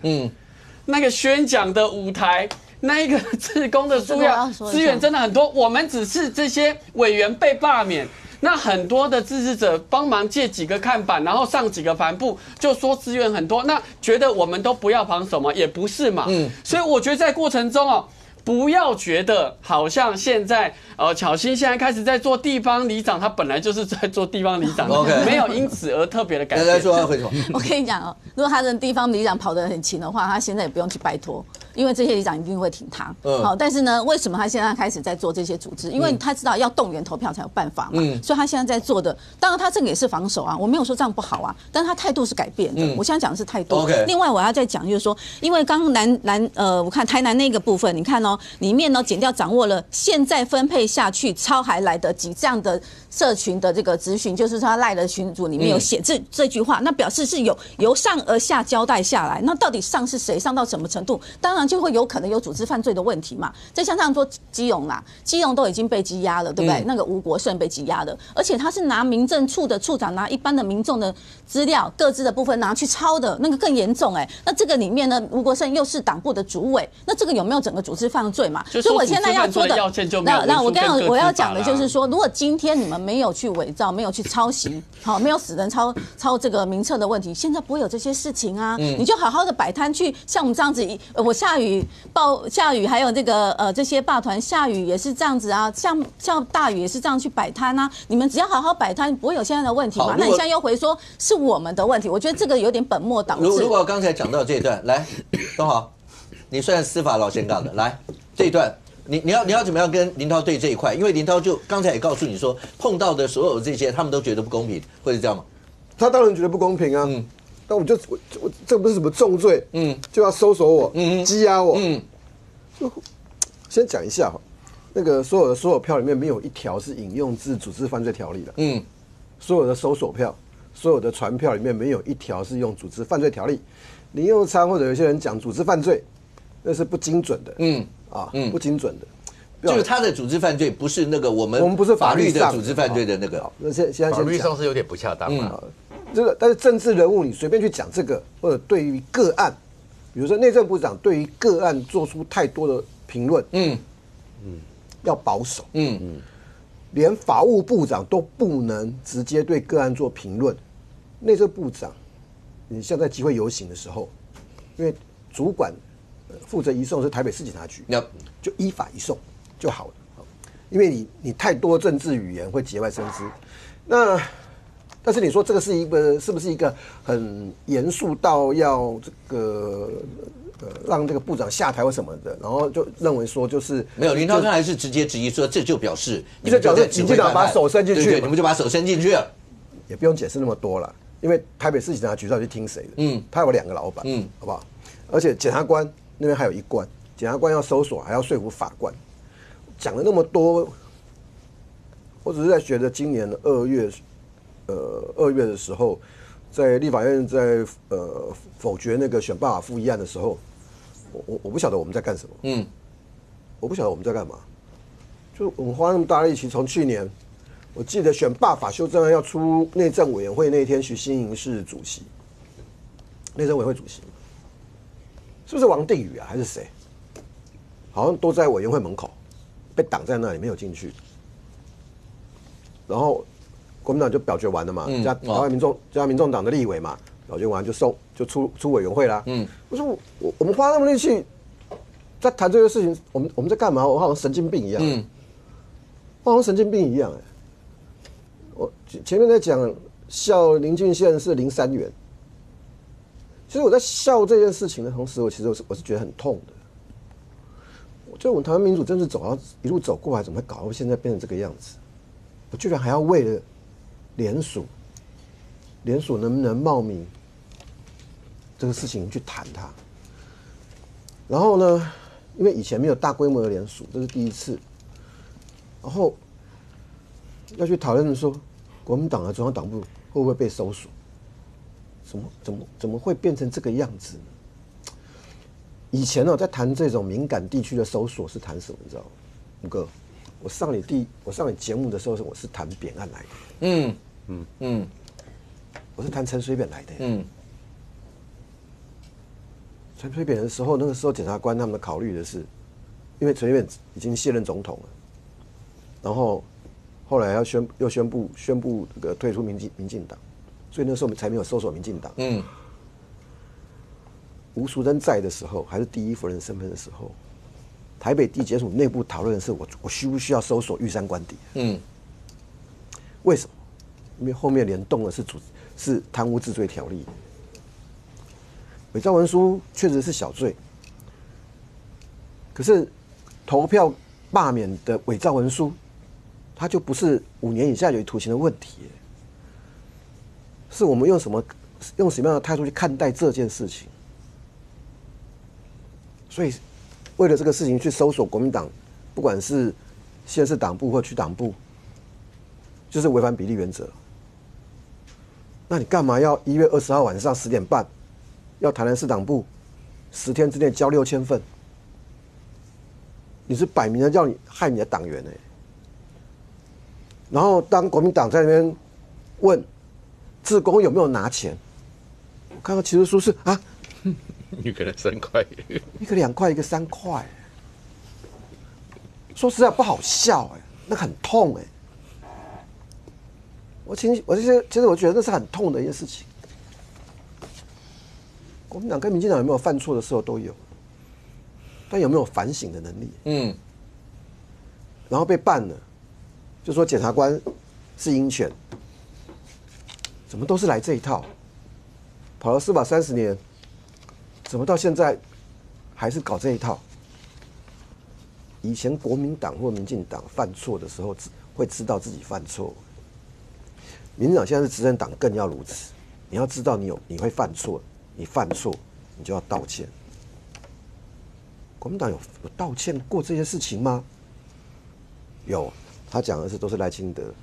那个宣讲的舞台，那一个志工的数量资源真的很多，我们只是这些委员被罢免。那很多的支持者帮忙借几个看板，然后上几个帆布，就说资源很多，那觉得我们都不要防守吗？也不是嘛。所以我觉得在过程中哦。不要觉得好像现在巧芯现在开始在做地方里长，他本来就是在做地方里长，没有因此而特别的改变。来说会什么？我跟你讲哦，如果他的地方里长跑得很勤的话，他现在也不用去拜托，因为这些里长一定会挺他。好，但是呢，为什么他现在开始在做这些组织？因为他知道要动员投票才有办法嘛。所以他现在在做的，当然他这个也是防守啊，我没有说这样不好啊，但是他态度是改变的。我现在讲的是态度。另外我要再讲就是说，因为刚刚我看台南那个部分，你看哦。里面呢，检调掌握了现在分配下去超还来得及这样的社群的这个资讯，就是说他赖的群组里面有写这句话，那表示是由上而下交代下来。那到底上是谁，上到什么程度？当然就会有可能有组织犯罪的问题嘛。再加上说基隆啦，基隆都已经被羁押了，对不对？那个吴国胜被羁押的，而且他是拿民政处的处长拿一般的民众的资料各自的部分拿去抄的，那个更严重那这个里面呢，吴国胜又是党部的主委，那这个有没有整个组织犯罪嘛？所以我现在要说的，那我要讲的就是说，如果今天你们没有去伪造，没有去抄袭，好，没有死人抄这个名册的问题，现在不会有这些事情啊。你就好好的摆摊去，像我们这样子，我下雨还有这些霸团下雨也是这样子啊，像大雨也是这样去摆摊啊。你们只要好好摆摊，不会有现在的问题嘛？那你现在又回说是我们的问题，我觉得这个有点本末倒置。如果刚才讲到这一段，来，东豪，你算司法老先杠的，来。这一段，你要怎么样跟林涛对这一块？因为林涛就刚才也告诉你说，碰到的所有这些，他们都觉得不公平，会是这样吗？他当然觉得不公平啊。但我这不是什么重罪，就要搜索我，羁押我。就先讲一下哈，那个所有票里面没有一条是引用自组织犯罪条例的。所有的搜索票、所有的传票里面没有一条是用组织犯罪条例。林右昌或者有些人讲组织犯罪。那是不精准的，不精准的，就是他的组织犯罪不是那个我们不是法律的组织犯罪的那个，那现在法律上是有点不恰当嘛。这个但是政治人物你随便去讲这个，或者对于个案，比如说内政部长对于个案做出太多的评论，要保守，连法务部长都不能直接对个案做评论。内政部长，你像在集会游行的时候，因为主管。负责移送是台北市警察局，就依法移送就好了。因为你太多政治语言会节外生枝。但是你说这个是不是一个很严肃到要这个让这个部长下台或什么的？然后就认为说就是没有林涛刚才是直接质疑说这就表示民进党把手伸进去，对，你们就把手伸进去了，也不用解释那么多了。因为台北市警察局到底听谁的？他有2个老板，好不好？而且检察官。那边还有一关，检察官要搜索，还要说服法官。讲了那么多，我只是在觉得今年2月的时候，在立法院在否决那个选罢法复议案的时候，我不晓得我们在干什么。我不晓得我们在干嘛。就我们花那么大力气，从去年，我记得选罢法修正案要出内政委员会那天，徐新营是主席，内政委员会主席。是不是王定宇啊，还是谁？好像都在委员会门口，被挡在那里，没有进去。然后国民党就表决完了嘛，加民众党的立委嘛，表决完就出委员会啦。我说我们花那么力气在谈这个事情，我们在干嘛？我好像神经病一样。我好像神经病一样我前面在讲笑林俊宪是03元。其实我在笑这件事情的同时，我是觉得很痛的。我觉得我们台湾民主政治一路走过来，怎么会搞到现在变成这个样子？我居然还要为了联署能不能冒名这个事情去谈它。然后呢，因为以前没有大规模的联署，这是第一次。然后要去讨论说，国民党的中央党部会不会被搜索？怎么会变成这个样子呢？以前在谈这种敏感地区的搜索是谈什么？你知道吗？吴哥，我上你节目的时候，我是谈扁案来的。我是谈陈水扁来的。陈水扁的时候，那个时候检察官他们考虑的是，因为陈水扁已经卸任总统了，然后后来又宣布这个退出民进党，所以那时候才没有搜索民进党。吴淑珍在的时候，还是第一夫人身份的时候，台北地检署内部讨论的是我需不需要搜索玉山官邸？为什么？因为后面联动的是贪污治罪条例，伪造文书确实是小罪，可是投票罢免的伪造文书，它就不是5年以下有期徒刑的问题，是我们用什么样的态度去看待这件事情。所以，为了这个事情去搜索国民党，不管是县市党部或区党部，就是违反比例原则。那你干嘛要1月20号晚上10点半，要台南市党部10天之内交6000份？你是摆明了叫你害你的党员然后当国民党在那边问志工有没有拿钱，我看到起诉书是啊。一个人3块，一个2块，一个3块。说实在不好笑那很痛其实我觉得那是很痛的一件事情。国民党跟民进党有没有犯错的时候都有，但有没有反省的能力？然后被办了，就说检察官是鹰犬，怎么都是来这一套，跑了司法30年。怎么到现在还是搞这一套？以前国民党或民进党犯错的时候，会知道自己犯错。民进党现在是执政党，更要如此。你要知道你会犯错，你犯错你就要道歉。国民党有道歉过这些事情吗？有，他讲的都是赖清德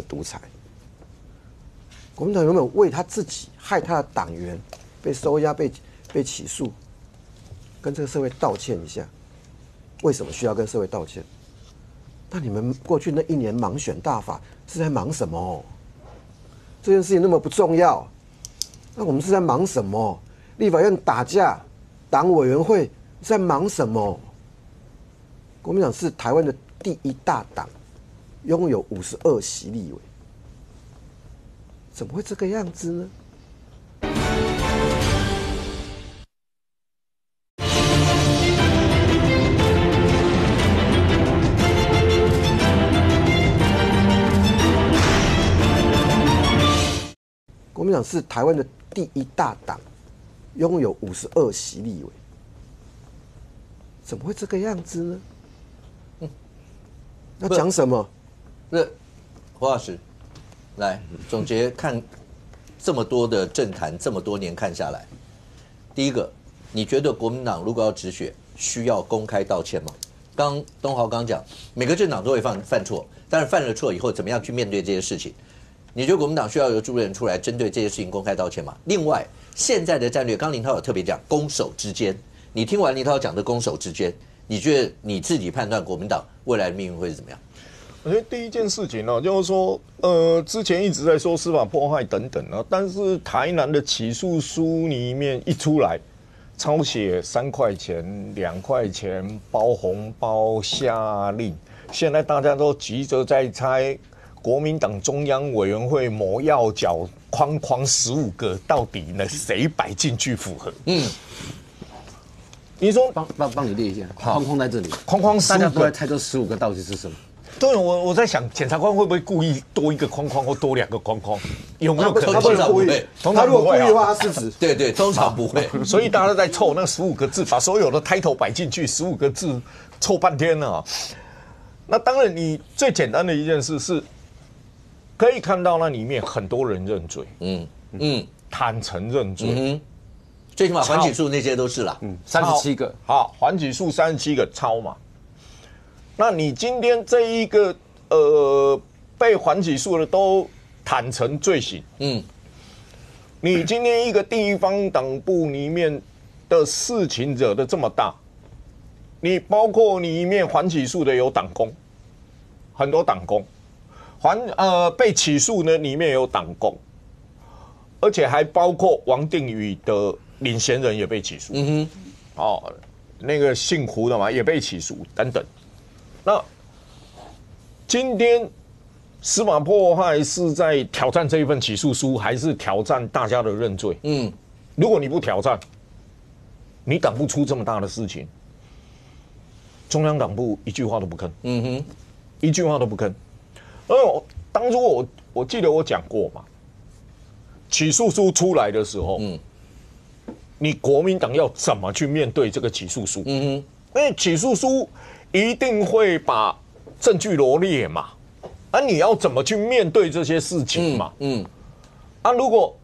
独裁。国民党有没有为他自己害他的党员被收押被起诉，跟这个社会道歉一下？为什么需要跟社会道歉？那你们过去那1年盲选大法是在忙什么？这件事情那么不重要，那我们是在忙什么？立法院打架，党委员会在忙什么？国民党是台湾的第1大党，拥有52席立委，怎么会这个样子呢？国民党是台湾的第1大党，拥有52席立委，怎么会这个样子呢？要讲什么？胡老师，来总结看这么多的政坛，这么多年看下来，第一个，你觉得国民党如果要止血，需要公开道歉吗？刚东豪刚讲，每个政党都会犯错，但是犯了错以后，怎么样去面对这些事情？你觉得国民党需要由朱立伦出来针对这些事情公开道歉吗？另外，现在的战略，刚林涛有特别讲攻守之间，你听完林涛讲的攻守之间，你觉得你自己判断国民党未来的命运会是怎么样？我觉得第一件事情呢，就是说，之前一直在说司法迫害等等啊，但是台南的起诉书里面一出来，抄写3块钱、2块钱包红包下令，现在大家都急着在猜。国民党中央委员会某要角框15个，到底呢谁摆进去符合？你说帮你列一下，框在这里，框大家都在猜这15个到底是什么？对，我在想，检察官会不会故意多1个框或多2个框？有没有可能？通常不会，他如果故意的话，他是指对，通常不会。所以大家都在凑那15个字，把所有的 title 摆进去，15个字凑半天了。那当然，你最简单的一件事是。可以看到那里面很多人认罪，坦诚认罪，最起码缓起诉那些都是啦，37个，好，缓起诉37个抄嘛。那你今天这一个被缓起诉的都坦诚罪行，你今天一个地方党部里面的事情惹得这么大，你包括里面缓起诉的有党工，很多党工。被起诉呢，里面有党工，而且还包括王定宇的领衔人也被起诉。那个姓胡的嘛也被起诉等等。那今天司法迫害是在挑战这一份起诉书，还是挑战大家的认罪？如果你不挑战，你挡不出这么大的事情。中央党部一句话都不吭，一句话都不吭。当初我记得我讲过嘛，起诉书出来的时候，你国民党要怎么去面对这个起诉书？因为起诉书一定会把证据罗列嘛，你要怎么去面对这些事情嘛？如果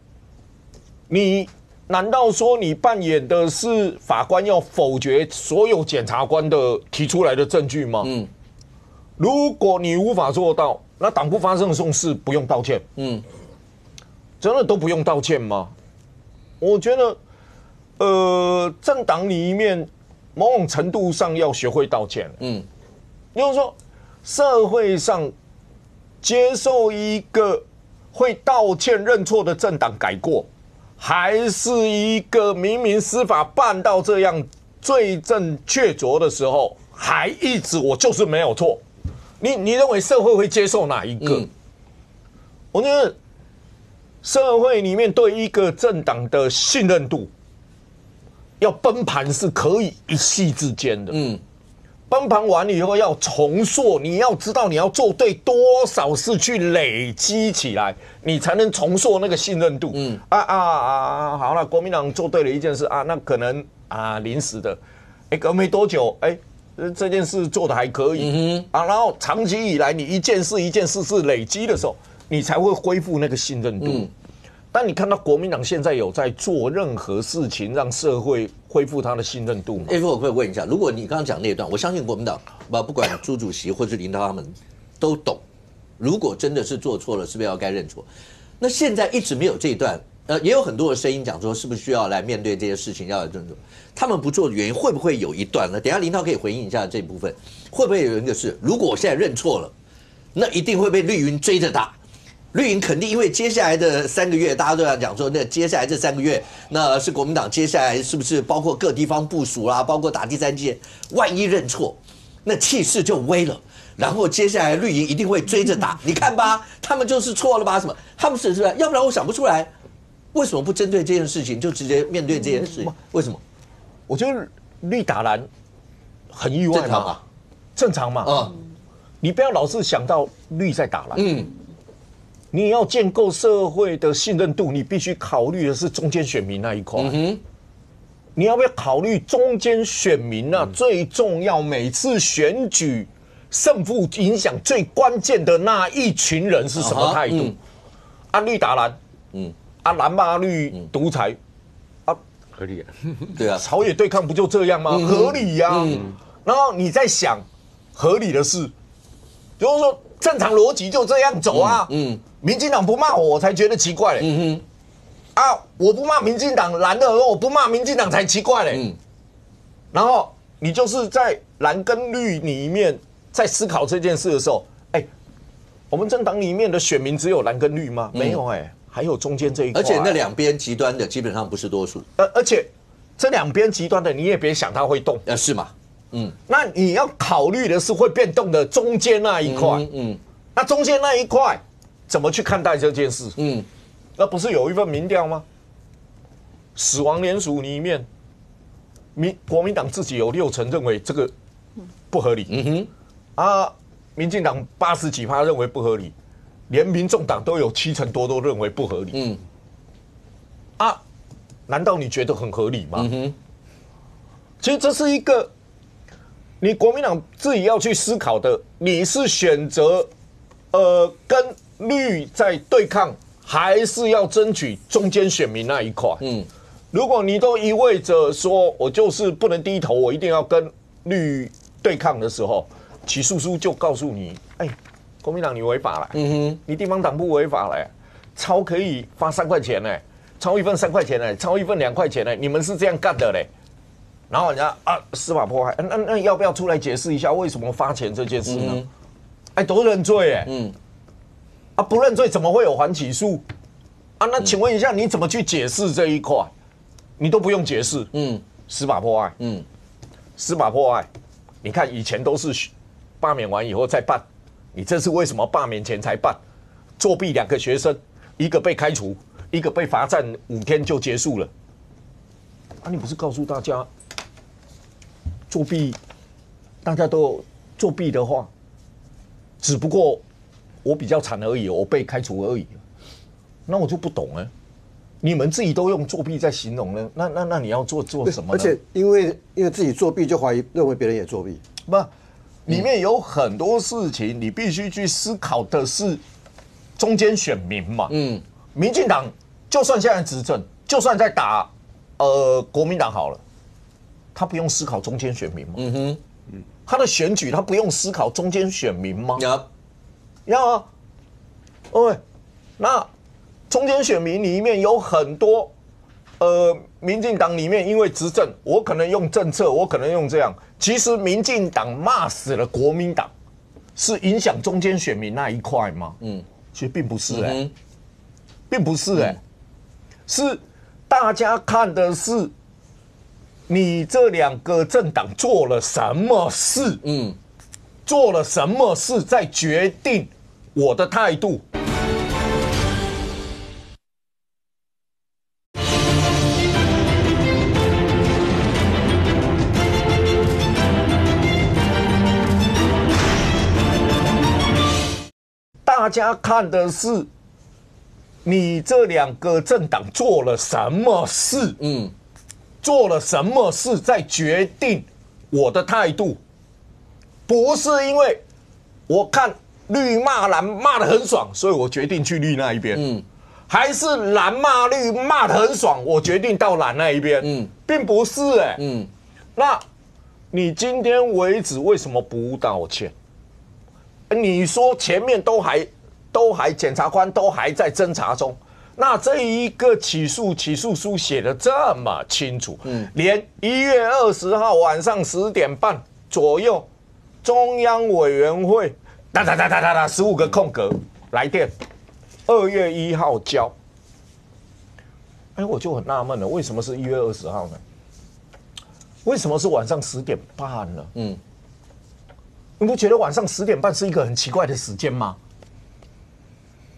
你难道说你扮演的是法官要否决所有检察官的提出来的证据吗？如果你无法做到，那党部发生这种事不用道歉，真的都不用道歉吗？我觉得，政党里面某种程度上要学会道歉，就是说社会上接受一个会道歉认错的政党改过，还是一个明明司法办到这样罪证确凿的时候，还一直我就是没有错。你认为社会会接受哪一个？我觉得社会里面对一个政党的信任度要崩盘是可以一夕之间的。崩盘完了以后要重塑，你要知道你要做对多少事去累积起来，你才能重塑那个信任度。好了，国民党做对了一件事那可能临时的，隔没多久，这件事做得还可以，然后长期以来你一件事一件事是累积的时候，你才会恢复那个信任度。但你看到国民党现在有在做任何事情让社会恢复他的信任度吗？F， 我可以问一下，如果你刚刚讲那段，我相信国民党不管朱主席或是林涛他们都懂，如果真的是做错了，是不是要该认错？那现在一直没有这一段，也有很多的声音讲说，是不是需要来面对这些事情，要认错？他们不做的原因会不会有一段呢？等一下林涛可以回应一下这部分，会不会有一个是，如果我现在认错了，那一定会被绿营追着打。绿营肯定因为接下来的3个月，大家都要讲说，那接下来这3个月，那是国民党接下来是不是包括各地方部署啦，包括打第3届，万一认错，那气势就微了。然后接下来绿营一定会追着打，你看吧，他们就是错了吧？什么？他们是不是？要不然我想不出来，为什么不针对这件事情就直接面对这件事情？为什么？我觉得绿打蓝很意外嘛，正常嘛。你不要老是想到绿在打蓝。你要建构社会的信任度，你必须考虑的是中间选民那一块。你要不要考虑中间选民最重要，每次选举胜负影响最关键的那一群人是什么态度？绿打蓝，蓝骂绿独裁，合理对啊，朝野对抗不就这样吗？合理呀。然后你在想合理的事，就是说正常逻辑就这样走啊。民进党不骂我，我才觉得奇怪嘞。我不骂民进党蓝的，我不骂民进党才奇怪嘞。然后你就是在蓝跟绿里面在思考这件事的时候，我们政党里面的选民只有蓝跟绿吗？没有还有中间这一块。而且那两边极端的基本上不是多数。而且这两边极端的你也别想它会动。是吗？那你要考虑的是会变动的中间那一块。那中间那一块怎么去看待这件事？那不是有一份民调吗？死亡联署里面，国民党自己有60%认为这个不合理。民进党80几%认为不合理，连民众党都有7%多都认为不合理。难道你觉得很合理吗？其实这是一个你国民党自己要去思考的，你是选择跟绿在对抗，还是要争取中间选民那一块？如果你都一味着说我就是不能低头，我一定要跟绿对抗的时候，起诉书就告诉你，国民党你违法了，你地方党部违法了，抄可以发3块钱呢，抄一份3块钱呢，抄一份2块钱呢，你们是这样干的嘞。然后人家司法迫害，那要不要出来解释一下为什么发钱这件事呢？都认罪不认罪怎么会有缓起诉？那请问一下，你怎么去解释这一块？你都不用解释。司法迫害，司法迫害，你看以前都是罢免完以后再办，你这次为什么罢免前才办？作弊2个学生，一个被开除，一个被罚站5天就结束了。啊，你不是告诉大家，作弊，大家都有作弊的话，只不过我比较惨而已，我被开除而已。那我就不懂了。你们自己都用作弊在形容呢，那你要做什么呢？而且因为自己作弊就认为别人也作弊，不，里面有很多事情你必须去思考的是中间选民嘛。民进党就算现在执政，就算在打国民党好了，他不用思考中间选民吗？他的选举他不用思考中间选民吗？要啊，那中间选民里面有很多，民进党里面因为执政，我可能用政策，我可能用这样。其实民进党骂死了国民党，是影响中间选民那一块吗？其实并不是并不是是大家看的是你这2个政党做了什么事，做了什么事，再决定我的态度。大家看的是你这2个政党做了什么事，做了什么事，再决定我的态度，不是因为我看绿骂蓝骂得很爽，所以我决定去绿那一边，还是蓝骂绿骂得很爽，我决定到蓝那一边，并不是那你今天为止为什么不道歉？你说前面都还检察官都还在侦查中，那这一个起诉书写得这么清楚，连1月20号晚上10点半左右，中央委员会哒15个空格来电，2月1号交。我就很纳闷了，为什么是1月20号呢？为什么是晚上10点半呢？你不觉得晚上10点半是一个很奇怪的时间吗？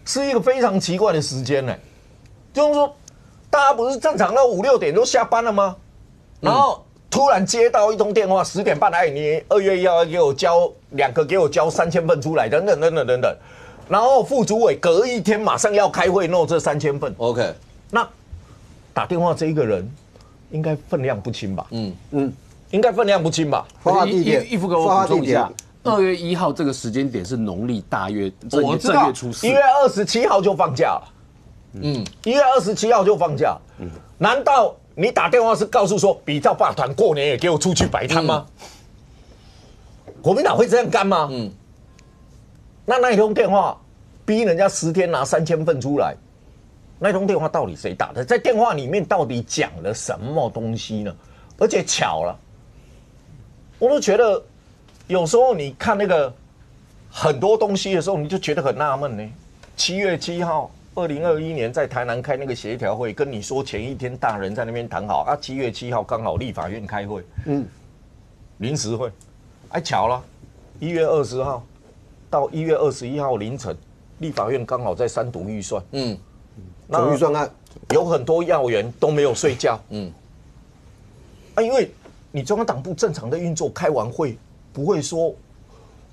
是一个非常奇怪的时间呢。就是说，大家不是正常到5、6点都下班了吗？然后突然接到一通电话，10点半，你2月1号要给我交2个，给我交3000份出来，等等。然后副主委隔一天马上要开会弄这3000份。OK， 那打电话这一个人应该分量不轻吧？应该分量不轻吧？义父给我补充一下，2月1号这个时间点是农历大月，我知道1月27号就放假了。1月27号就放假。难道你打电话是告诉说，比照罢团过年也给我出去摆摊吗？国民党会这样干吗？那一通电话逼人家10天拿3000份出来，那通电话到底谁打的？在电话里面到底讲了什么东西呢？而且巧了，我都觉得有时候你看那个很多东西的时候，你就觉得很纳闷呢。7月7号，2021年在台南开那个协调会，跟你说前一天大人在那边谈好，7月7号刚好立法院开会，临时会，巧了，1月20号到1月21号凌晨，立法院刚好在3读预算，总预算案有很多要员都没有睡觉，因为你中央党部正常的运作，开完会不会说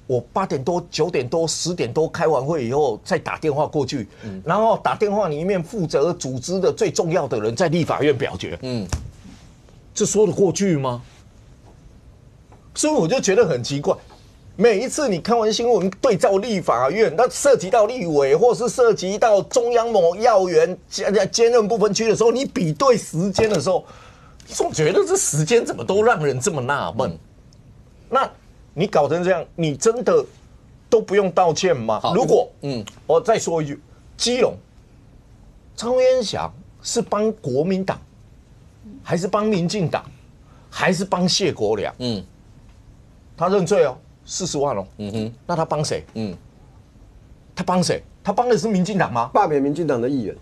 我8点多、9点多、10点多开完会以后再打电话过去，然后打电话里面负责组织的最重要的人在立法院表决，这说得过去吗？所以我就觉得很奇怪，每一次你看完新闻对照立法院，那涉及到立委或是涉及到中央某要员兼任不分区的时候，你比对时间的时候，你总觉得这时间怎么都让人这么纳闷。那你搞成这样，你真的都不用道歉吗？如果我再说一句，基隆张渊祥是帮国民党，还是帮民进党，还是帮谢国良？他认罪40万那他帮谁？他帮谁？他帮的是民进党吗？罢免民进党的议员。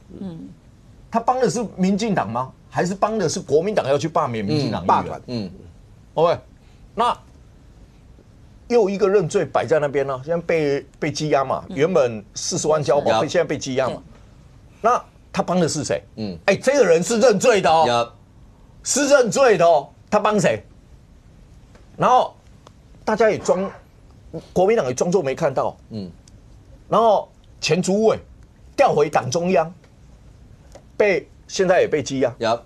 他帮的是民进党吗？还是帮的是国民党要去罢免民进党议员？罢团。OK，那又一个认罪摆在那边了，现在被羁押嘛，原本40万交保，现在被羁押嘛。那他帮的是谁？这个人是认罪的哦，是认罪的哦，他帮谁？然后大家也国民党也装作没看到，然后前主委调回党中央，现在也被羁押，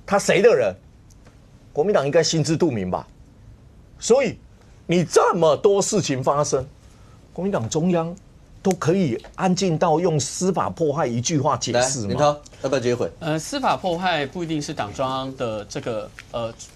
他谁的人？国民党应该心知肚明吧？所以你这么多事情发生，国民党中央都可以安静到用司法迫害一句话解释吗？林涛要不要接回？司法迫害不一定是党中央的这个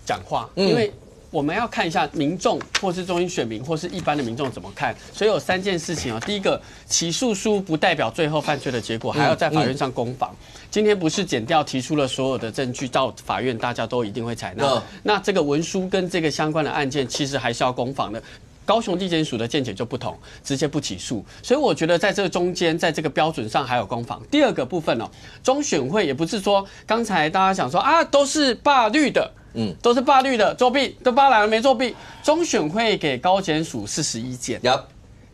讲话，因为我们要看一下民众或是中间选民或是一般的民众怎么看。所以有3件事情啊，第一个，起诉书不代表最后犯罪的结果，还要在法院上攻防。今天不是检调提出了所有的证据到法院，大家都一定会采纳。那这个文书跟这个相关的案件，其实还是要攻防的。高雄地检署的见解就不同，直接不起诉。所以我觉得在这个中间，在这个标准上还有攻防。第二个部分哦，中选会也不是说刚才大家想说啊，都是罢绿的，都是罢绿的作弊，都罢蓝了没作弊。中选会给高检署41件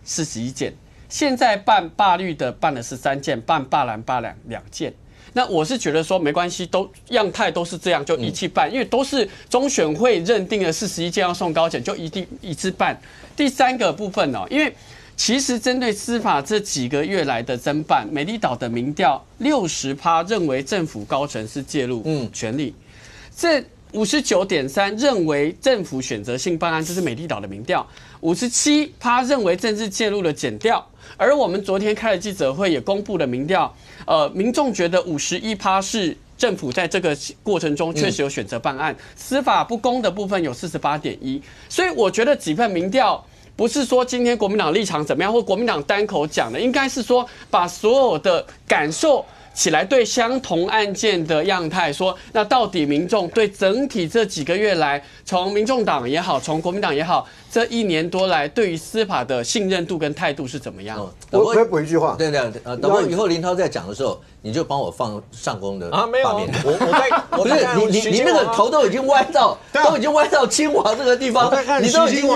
，41件。现在办罢绿的办了13件，办罢蓝2件。那我是觉得说没关系，都样态都是这样，就一起办，因为都是中选会认定了41件要送高检，就一定一次办。第3个部分哦，因为其实针对司法这几个月来的侦办，美丽岛的民调60%认为政府高层是介入权力，这59.3%认为政府选择性办案，这是美丽岛的民调，57%认为政治介入了检调。而我们昨天开了记者会，也公布了民调，民众觉得51%是政府在这个过程中确实有选择办案，司法不公的部分有48.1%，所以我觉得几份民调不是说今天国民党立场怎么样，或国民党单口讲的，应该是说把所有的感受起来，对相同案件的样态说，那到底民众对整体这几个月来，从民众党也好，从国民党也好，这1年多来对于司法的信任度跟态度是怎么样？我可以补一句话，对，等会以后林涛在讲的时候，你就帮我放上宫的没有，不是你那个头都已经歪到亲王这个地方，你都已经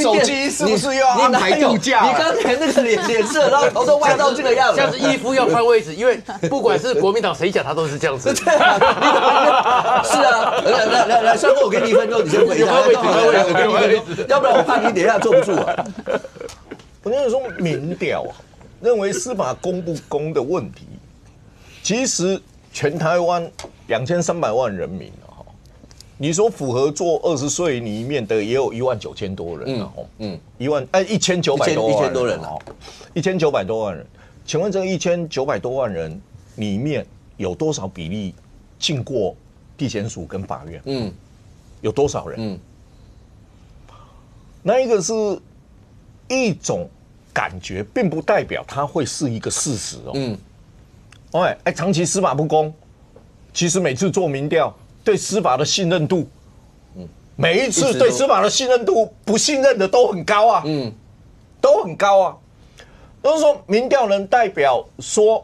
手机是不是又要安排度假？你刚才那个脸色，然后头都歪到这个样子，像是衣服要换位置，因为不管是国民党谁讲，他都是这样子。是啊，来，帅哥，我给你1分钟，你先回答。我给你1分钟，要不然我怕你等一下坐不住啊。我跟你说，民调认为司法公不公的问题，其实全台湾2300万人民你说符合做20岁里面的也有19000多人1900多人1900多万人。请问这个1900多万人里面有多少比例进过地检署跟法院？有多少人？那一个是一种感觉，并不代表它会是一个事实哦。长期司法不公，其实每次做民调对司法的信任度，每一次对司法的信任度不信任的都很高啊，都很高啊。就是说，民调能代表说，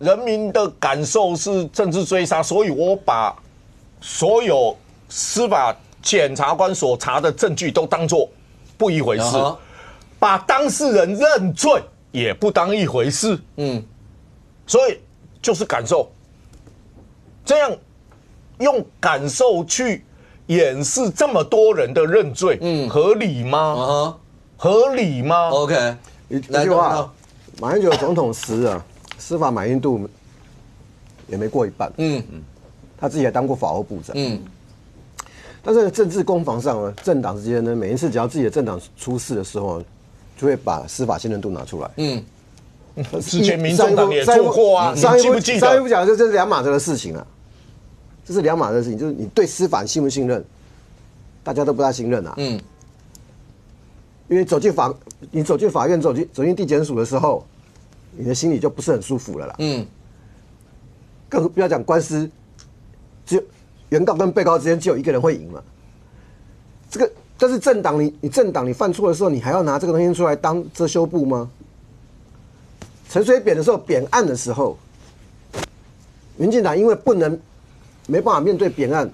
人民的感受是政治追杀，所以我把所有司法检察官所查的证据都当作不一回事，把当事人认罪也不当一回事，所以就是感受，这样用感受去掩饰这么多人的认罪，合理吗？合理吗 ？OK， 一句话，马英九总统时司法满意度也没过一半，他自己还当过法务部长，但是政治攻防上呢，政党之间呢，每一次只要自己的政党出事的时候，就会把司法信任度拿出来。之前民众党也做过啊，你记不记得？上一步讲的这是两码子的事情啊，这是两码子的事情，就是你对司法信不信任，大家都不大信任啊。因为你走进法院、走进地检署的时候，你的心里就不是很舒服了啦。更不要讲官司，只有原告跟被告之间只有一个人会赢嘛。这个，但是政党你政党你犯错的时候，你还要拿这个东西出来当遮羞布吗？陈水扁的时候，扁案的时候，民进党因为没办法面对扁案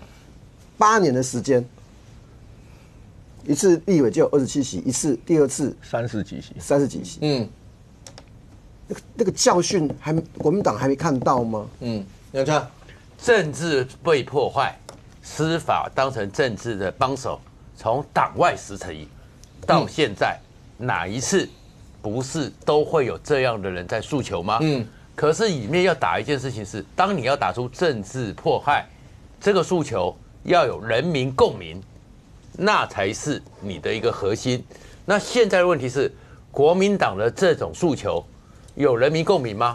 ，8年的时间，一次立委就有27席，一次第二次30几席，30几席。那个教训国民党还没看到吗？你看，政治被破坏，司法当成政治的帮手，从党外10成1到现在，哪一次不是都会有这样的人在诉求吗？可是里面要打一件事情是，当你要打出政治迫害这个诉求，要有人民共鸣，那才是你的一个核心。那现在的问题是，国民党的这种诉求有人民共鸣吗？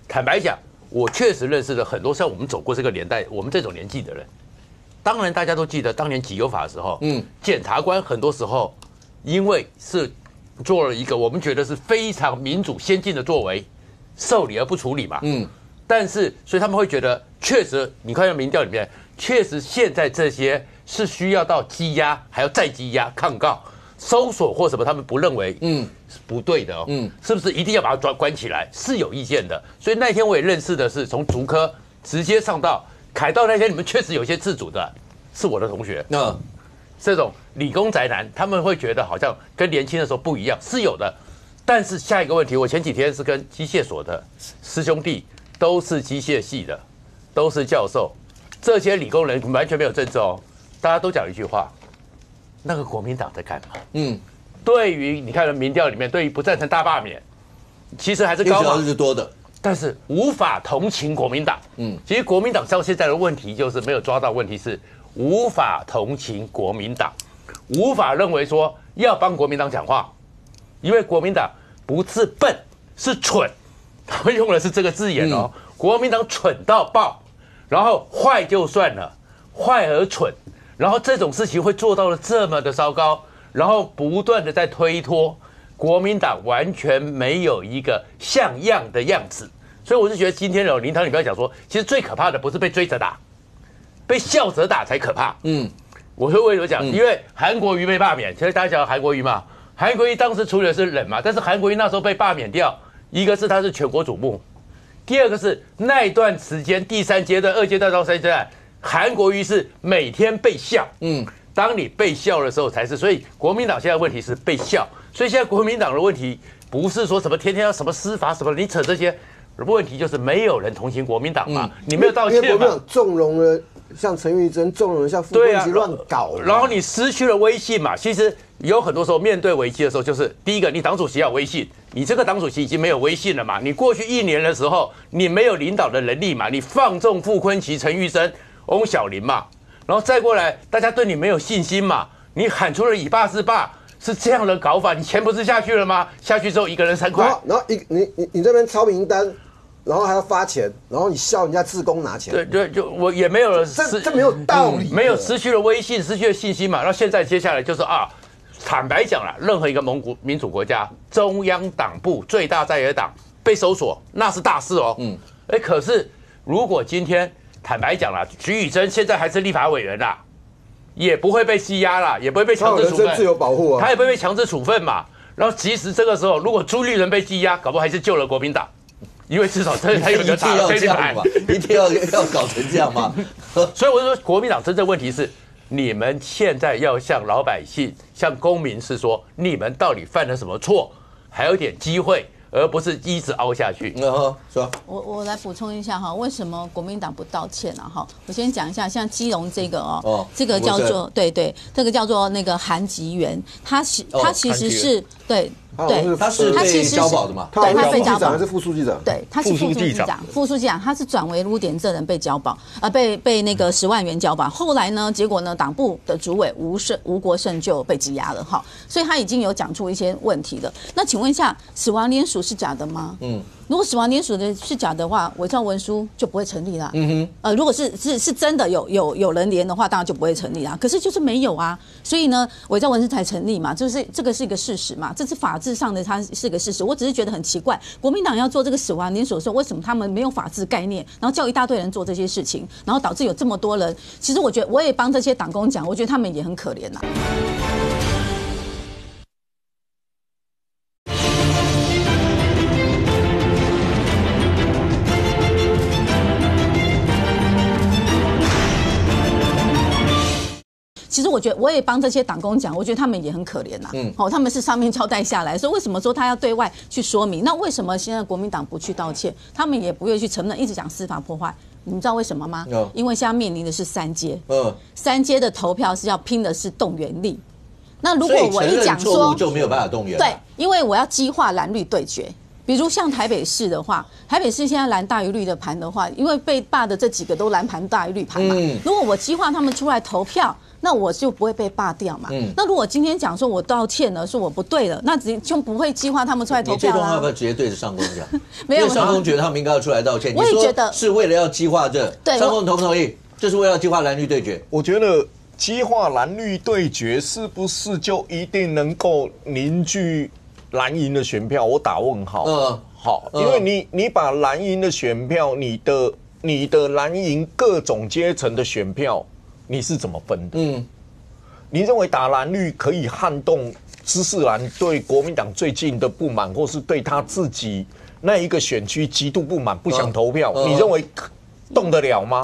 坦白讲，我确实认识了很多像我们走过这个年代，我们这种年纪的人。当然，大家都记得当年己有法的时候，检察官很多时候因为是做了一个我们觉得是非常民主先进的作为，受理而不处理嘛。但是所以他们会觉得，确实你看民调里面，确实现在这些是需要到羁押，还要再羁押、抗告、搜索或什么，他们不认为是不对的哦。是不是一定要把它关起来？是有意见的。所以那天我也认识的是从竹科直接上到凯道那天，你们确实有些自主的，是我的同学。这种理工宅男，他们会觉得好像跟年轻的时候不一样，是有的。但是下一个问题，我前几天是跟机械所的师兄弟，都是机械系的，都是教授，这些理工人完全没有政治哦。大家都讲一句话，那个国民党在干嘛？对于你看民调里面，对于不赞成大罢免，其实还是高嘛，是多的。但是无法同情国民党。其实国民党到现在的问题就是没有抓到问题是无法同情国民党，无法认为说要帮国民党讲话，因为国民党不是笨，是蠢，他们用的是这个字眼哦。国民党蠢到爆，然后坏就算了，坏而蠢，然后这种事情会做到了这么的糟糕，然后不断的在推脱。国民党完全没有一个像样的样子，所以我是觉得今天林堂你不要讲说，其实最可怕的不是被追着打，被笑着打才可怕。我会为什么讲？因为韩国瑜被罢免，其实大家讲韩国瑜嘛，韩国瑜当时处理的是人嘛，但是韩国瑜那时候被罢免掉，一个是他是全国瞩目，第二个是那一段时间第3阶段、2阶段到3阶段，韩国瑜是每天被笑。当你被笑的时候才是，所以国民党现在问题是被笑。所以现在国民党的问题不是说什么天天要什么司法什么，你扯这些问题就是没有人同情国民党嘛，你没有道歉嘛。因为国民党纵容了像陈玉珍，纵容了像傅昆萁乱搞，然后你失去了威信嘛。其实有很多时候面对危机的时候，就是第一个，你党主席要有威信，你这个党主席已经没有威信了嘛。你过去1年的时候，你没有领导的能力嘛，你放纵傅昆萁、陈玉珍、翁小玲嘛，然后再过来，大家对你没有信心嘛，你喊出了以霸制霸。是这样的搞法，你钱不是下去了吗？下去之后一个人3块，然后你这边抄名单，然后还要发钱，然后你笑人家志工拿钱，对，就我也没有了，这没有道理，没有失去了威信，失去了信心嘛。然后现在接下来就是坦白讲了，任何一个民主国家，中央党部最大在野党被搜索，那是大事哦。可是如果今天坦白讲了，徐宇珍现在还是立法委员啦。也不会被羁押啦，也不会被强制处分，自由保护啊，他也不会被强制处分嘛。然后即使这个时候，如果朱立伦被羁押，搞不好还是救了国民党，因为至少他有一个大可以买，一定要搞成这样吗？所以我就说，国民党真正问题是，你们现在要向老百姓、向公民是说，你们到底犯了什么错，还有点机会。而不是一直凹下去。说，我来补充一下哈，为什么国民党不道歉啊？哈，我先讲一下，像基隆这个这个叫做对，这个叫做那个韩吉元，他其实是对。对，他其实是交保的嘛？对，他被交保还是副书记长？对，他是副书记长。副书记长他是转为污点证人被交保，被那个10万元交保。后来呢，结果呢，党部的主委吴国胜就被羁押了哈，所以他已经有讲出一些问题了。那请问一下，死亡联署是假的吗？如果死亡联署的是假的话，伪造文书就不会成立啦。如果是真的有人连的话，当然就不会成立啦。可是就是没有啊，所以呢，伪造文书才成立嘛，就是这个是一个事实嘛，这是法治上的它是个事实。我只是觉得很奇怪，国民党要做这个死亡联署的时候，为什么他们没有法治概念，然后叫一大堆人做这些事情，然后导致有这么多人？其实我觉得我也帮这些党工讲，我觉得他们也很可怜呐。其实我觉得我也帮这些党工讲，我觉得他们也很可怜呐。他们是上面交代下来，所以为什么说他要对外去说明？那为什么现在国民党不去道歉？他们也不愿意去承认，一直讲司法破坏。你们知道为什么吗？因为现在面临的是3阶，3阶的投票是要拼的是动员力。那如果我一讲说就没有办法动员，对，因为我要激化蓝绿对决。比如像台北市的话，台北市现在蓝大于绿的盘的话，因为被罢的这几个都蓝盘大于绿盘嘛。如果我激化他们出来投票，那我就不会被罢掉嘛。那如果今天讲说我道歉了，说我不对了，那就不会激化他们出来投票啦。你这段话要不要直接对着上公讲？没有，因为上公觉得他们应该要出来道歉。我也觉得是为了要激化这。上公同不同意？这是为了要激化蓝绿对决。我觉得激化蓝绿对决是不是就一定能够凝聚蓝营的选票？我打问号。好，因为你把蓝营的选票，你的蓝营各种阶层的选票，你是怎么分的？你认为打蓝绿可以撼动知识蓝对国民党最近的不满，或是对他自己那一个选区极度不满，不想投票？你认为动得了吗？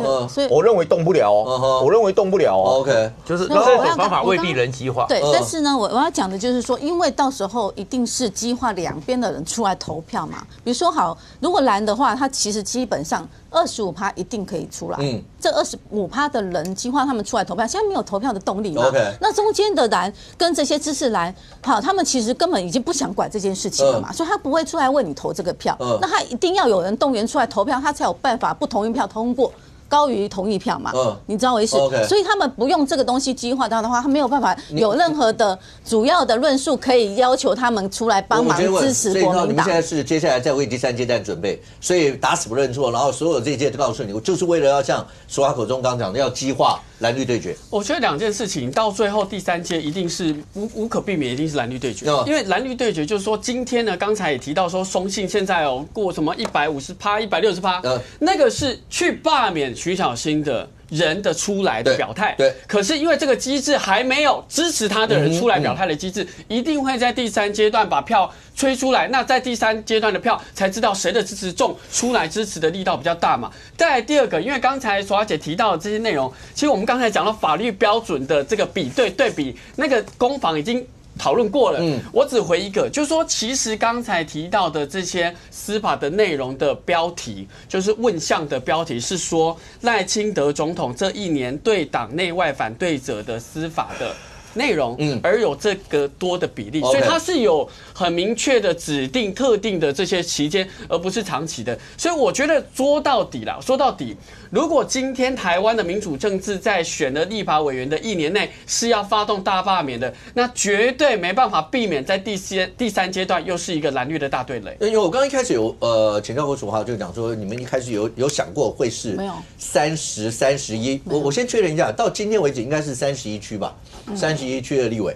我认为动不了哦。我认为动不了哦。OK， 就是这种方法未必能激化。对，但是呢，我要讲的就是说，因为到时候一定是激化两边的人出来投票嘛。比如说好，如果蓝的话，他其实基本上25%一定可以出来。这25%的人激化他们出来投票，现在没有投票的动力嘛。那中间的蓝跟这些知识蓝，好，他们其实根本已经不想管这件事情了嘛，所以他不会出来为你投这个票。那他一定要有人动员出来投票，他才有办法不同意票通过。高于同意票嘛，你知道我意思？所以他们不用这个东西激化到的话，他没有办法有任何的主要的论述可以要求他们出来帮忙支持国民党。你们现在是接下来在为第3阶段准备，所以打死不认错，然后所有这一届都告诉你，就是为了要像俗话口中刚讲的，要激化蓝绿对决。我觉得2件事情到最后第3阶一定是无可避免，一定是蓝绿对决。因为蓝绿对决就是说，今天呢，刚才也提到说，松信现在过什么150%、160%，那个是去罢免徐小新的人的出来的表态。对。可是因为这个机制还没有支持他的人出来表态的机制，一定会在第3阶段把票吹出来。那在第3阶段的票才知道谁的支持重，出来支持的力道比较大嘛。再来第二个，因为刚才索雅姐提到的这些内容，其实我们刚才讲到法律标准的这个对比，那个攻防已经讨论过了。我只回一个，就是说，其实刚才提到的这些司法的内容的标题，就是问项的标题是说赖清德总统这1年对党内外反对者的司法的内容，而有这个多的比例，所以它是有很明确的指定特定的这些期间，而不是长期的。所以我觉得说到底，如果今天台湾的民主政治在选了立法委员的1年内是要发动大罢免的，那绝对没办法避免在第3阶段又是一个蓝绿的大对垒。因为我刚一开始有请教过楚华，就讲说你们一开始有想过会是没有30、31，我先确认一下，到今天为止应该是31区吧，31区的立委，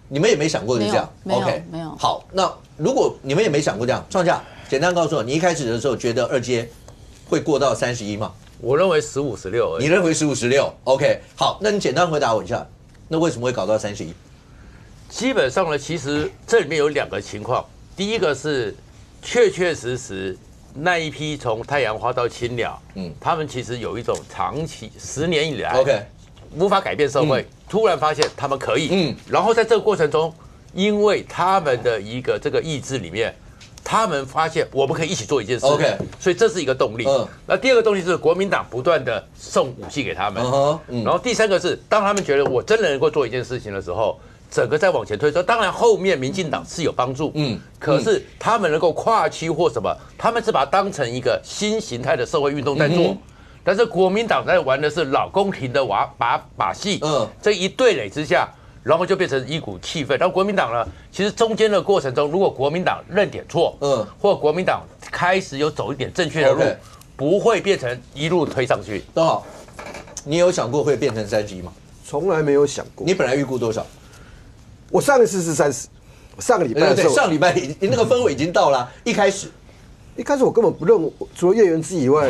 你们也没想过是这样 ？OK， 没有。好，那如果你们也没想过这样，创下简单告诉我，你一开始的时候觉得2阶会过到31吗？我认为15、16而已。你认为15、16 ？OK， 好，那你简单回答我一下，那为什么会搞到31？基本上呢，其实这里面有2个情况，第一个是确实那一批从太阳花到青鸟，他们其实有一种长期10年以来 ，OK， 无法改变社会，突然发现他们可以，然后在这个过程中，因为他们的一个这个意志里面。他们发现我们可以一起做一件事 ，OK， 所以这是一个动力。那第2个动力是国民党不断的送武器给他们，然后第3个是当他们觉得我真的能够做一件事情的时候，整个再往前推。当然后面民进党是有帮助，可是他们能够跨区或什么，他们是把它当成一个新形态的社会运动在做。但是国民党在玩的是老宫廷的把戏，这一对垒之下。然后就变成一股气氛。然后国民党呢，其实中间的过程中，如果国民党认点错，或国民党开始有走一点正确的路，不会变成一路推上去。都好，你有想过会变成31吗？从来没有想过。你本来预估多少？我上一次是30，上个礼拜的时候，上礼拜你那个氛围已经到了。一开始我根本不认为，除了叶元之以外，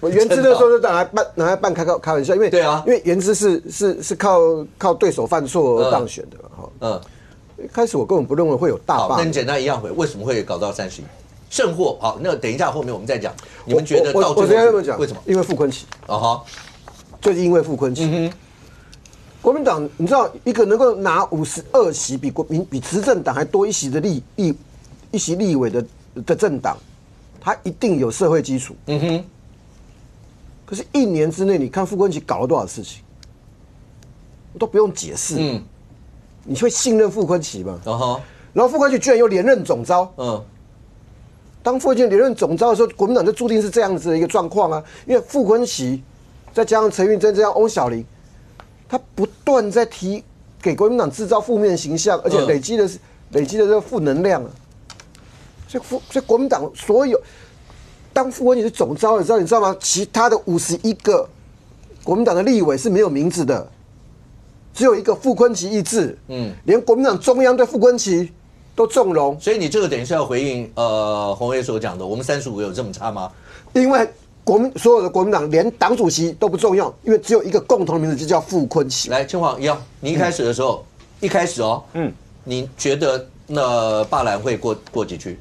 我元之那时候就拿来办开玩笑，因为对啊，因为元之是靠对手犯错而当选的哈。一开始我根本不认为会有大罢免。那你简单一样回，为什么会搞到31？甚或好，那等一下后面我们再讲。你们觉得到最后我这样讲，为什么？因为傅崐萁。哦哈，就是因为傅崐萁。国民党，你知道一个能够拿52席，比执政党还多一席的一席立委的政党，它一定有社会基础。嗯哼。可是1年之内，你看傅昆萁搞了多少事情，我都不用解释。嗯。你会信任傅昆萁吗？然后傅昆萁居然又连任总召。嗯。当傅昆萁连任总召的时候，国民党就注定是这样子的一个状况啊，因为傅昆萁再加上陈玉珍，再加上翁小玲。他不断在给国民党制造负面形象，而且累积的这个负能量啊。所以国民党所有当傅昆萁是总召的时候，你知道吗？其他的51个国民党的立委是没有名字的，只有一个傅昆萁一字。嗯，连国民党中央对傅昆萁都纵容。所以你这个等于是要回应洪为所讲的，我们35有这么差吗？因为所有的国民党连党主席都不重要，因为只有一个共同的名字，就叫傅昆萁。来，千黄一样，你一开始的时候，你觉得那罢蓝会过几区？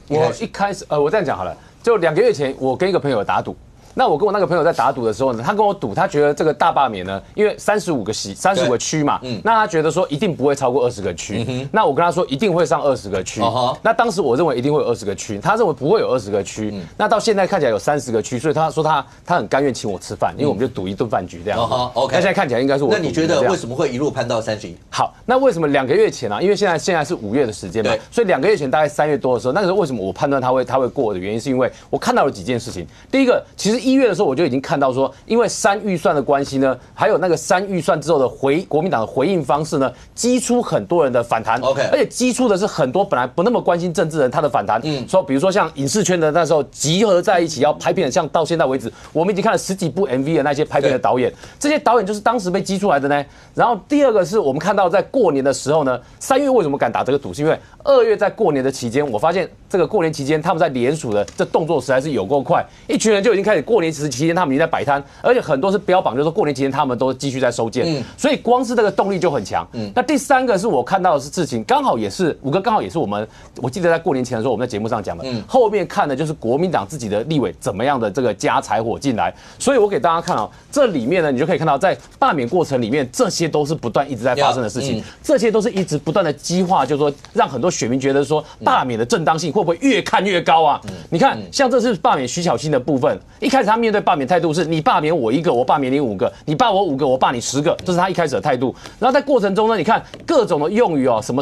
我一开始，我这样讲好了，就2个月前，我跟一个朋友打赌。那我跟我那个朋友在打赌的时候呢，他跟我赌，他觉得这个大罢免呢，因为35个席，35个区嘛，那他觉得说一定不会超过20个区。那我跟他说一定会上20个区。那当时我认为一定会有20个区，他认为不会有20个区。那到现在看起来有30个区，所以他说他很甘愿请我吃饭，因为我们就赌一顿饭局这样。OK。那现在看起来应该是我。那你觉得为什么会一路攀到31？好，那为什么2个月前啊？因为现在是5月的时间嘛，所以2个月前大概3月多的时候，那个时候为什么我判断他会过的原因，是因为我看到了几件事情。第一个，其实1月的时候我就已经看到说，因为3预算的关系呢，还有那个3预算之后的国民党的回应方式呢，激出很多人的反弹。OK， 而且激出的是很多本来不那么关心政治人他的反弹。说比如说像影视圈的那时候集合在一起要拍片的，像到现在为止，我们已经看了10几部 MV 的那些拍片的导演，这些导演就是当时被激出来的呢。然后第二个是我们看到在过年的时候呢，3月为什么敢打这个赌，是因为2月在过年的期间，我发现这个过年期间他们在联署的这动作实在是有够快，一群人就已经开始过年期间他们已经在摆摊，而且很多是标榜，就是说过年期间他们都继续在收件，所以光是这个动力就很强。那第3个是我看到的事情，刚好也是5个，刚好也是我记得在过年前的时候我们在节目上讲的，后面看的就是国民党自己的立委怎么样的这个加柴火进来，所以我给大家看哦，这里面呢你就可以看到在罢免过程里面，这些都是不断一直在发生的事情，这些都是一直不断的激化，就是说让很多选民觉得说罢免的正当性会不会越看越高啊？你看，像这是罢免徐巧芯的部分，一开始他面对罢免态度是你罢免我1个，我罢免你5个，你罢我5个，我罢你10个，这是他一开始的态度。然后在过程中呢，你看各种的用语哦，什么，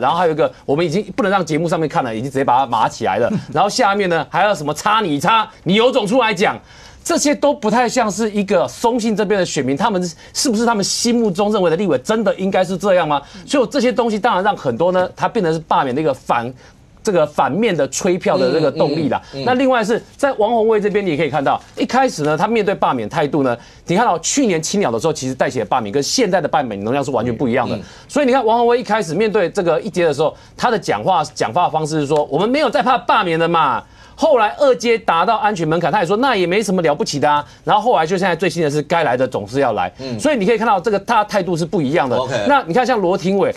然后还有一个我们已经不能让节目上面看了，已经直接把它码起来了。然后下面呢还有什么插你有种出来讲。这些都不太像是一个松信这边的选民，他们是不是他们心目中认为的立委真的应该是这样吗？所以这些东西当然让很多呢，他变成是罢免的一个反面的吹票的这个动力啦。那另外是在王宏威这边，你也可以看到，一开始呢，他面对罢免态度呢，你看到去年青鸟的时候，其实带起的罢免跟现在的罢免能量是完全不一样的。所以你看王宏威一开始面对这个一阶的时候，他的讲话方式是说，我们没有在怕罢免的嘛。后来2阶达到安全门槛，他也说那也没什么了不起的啊。然后后来就现在最新的是该来的总是要来，所以你可以看到这个他的态度是不一样的。那你看像罗廷伟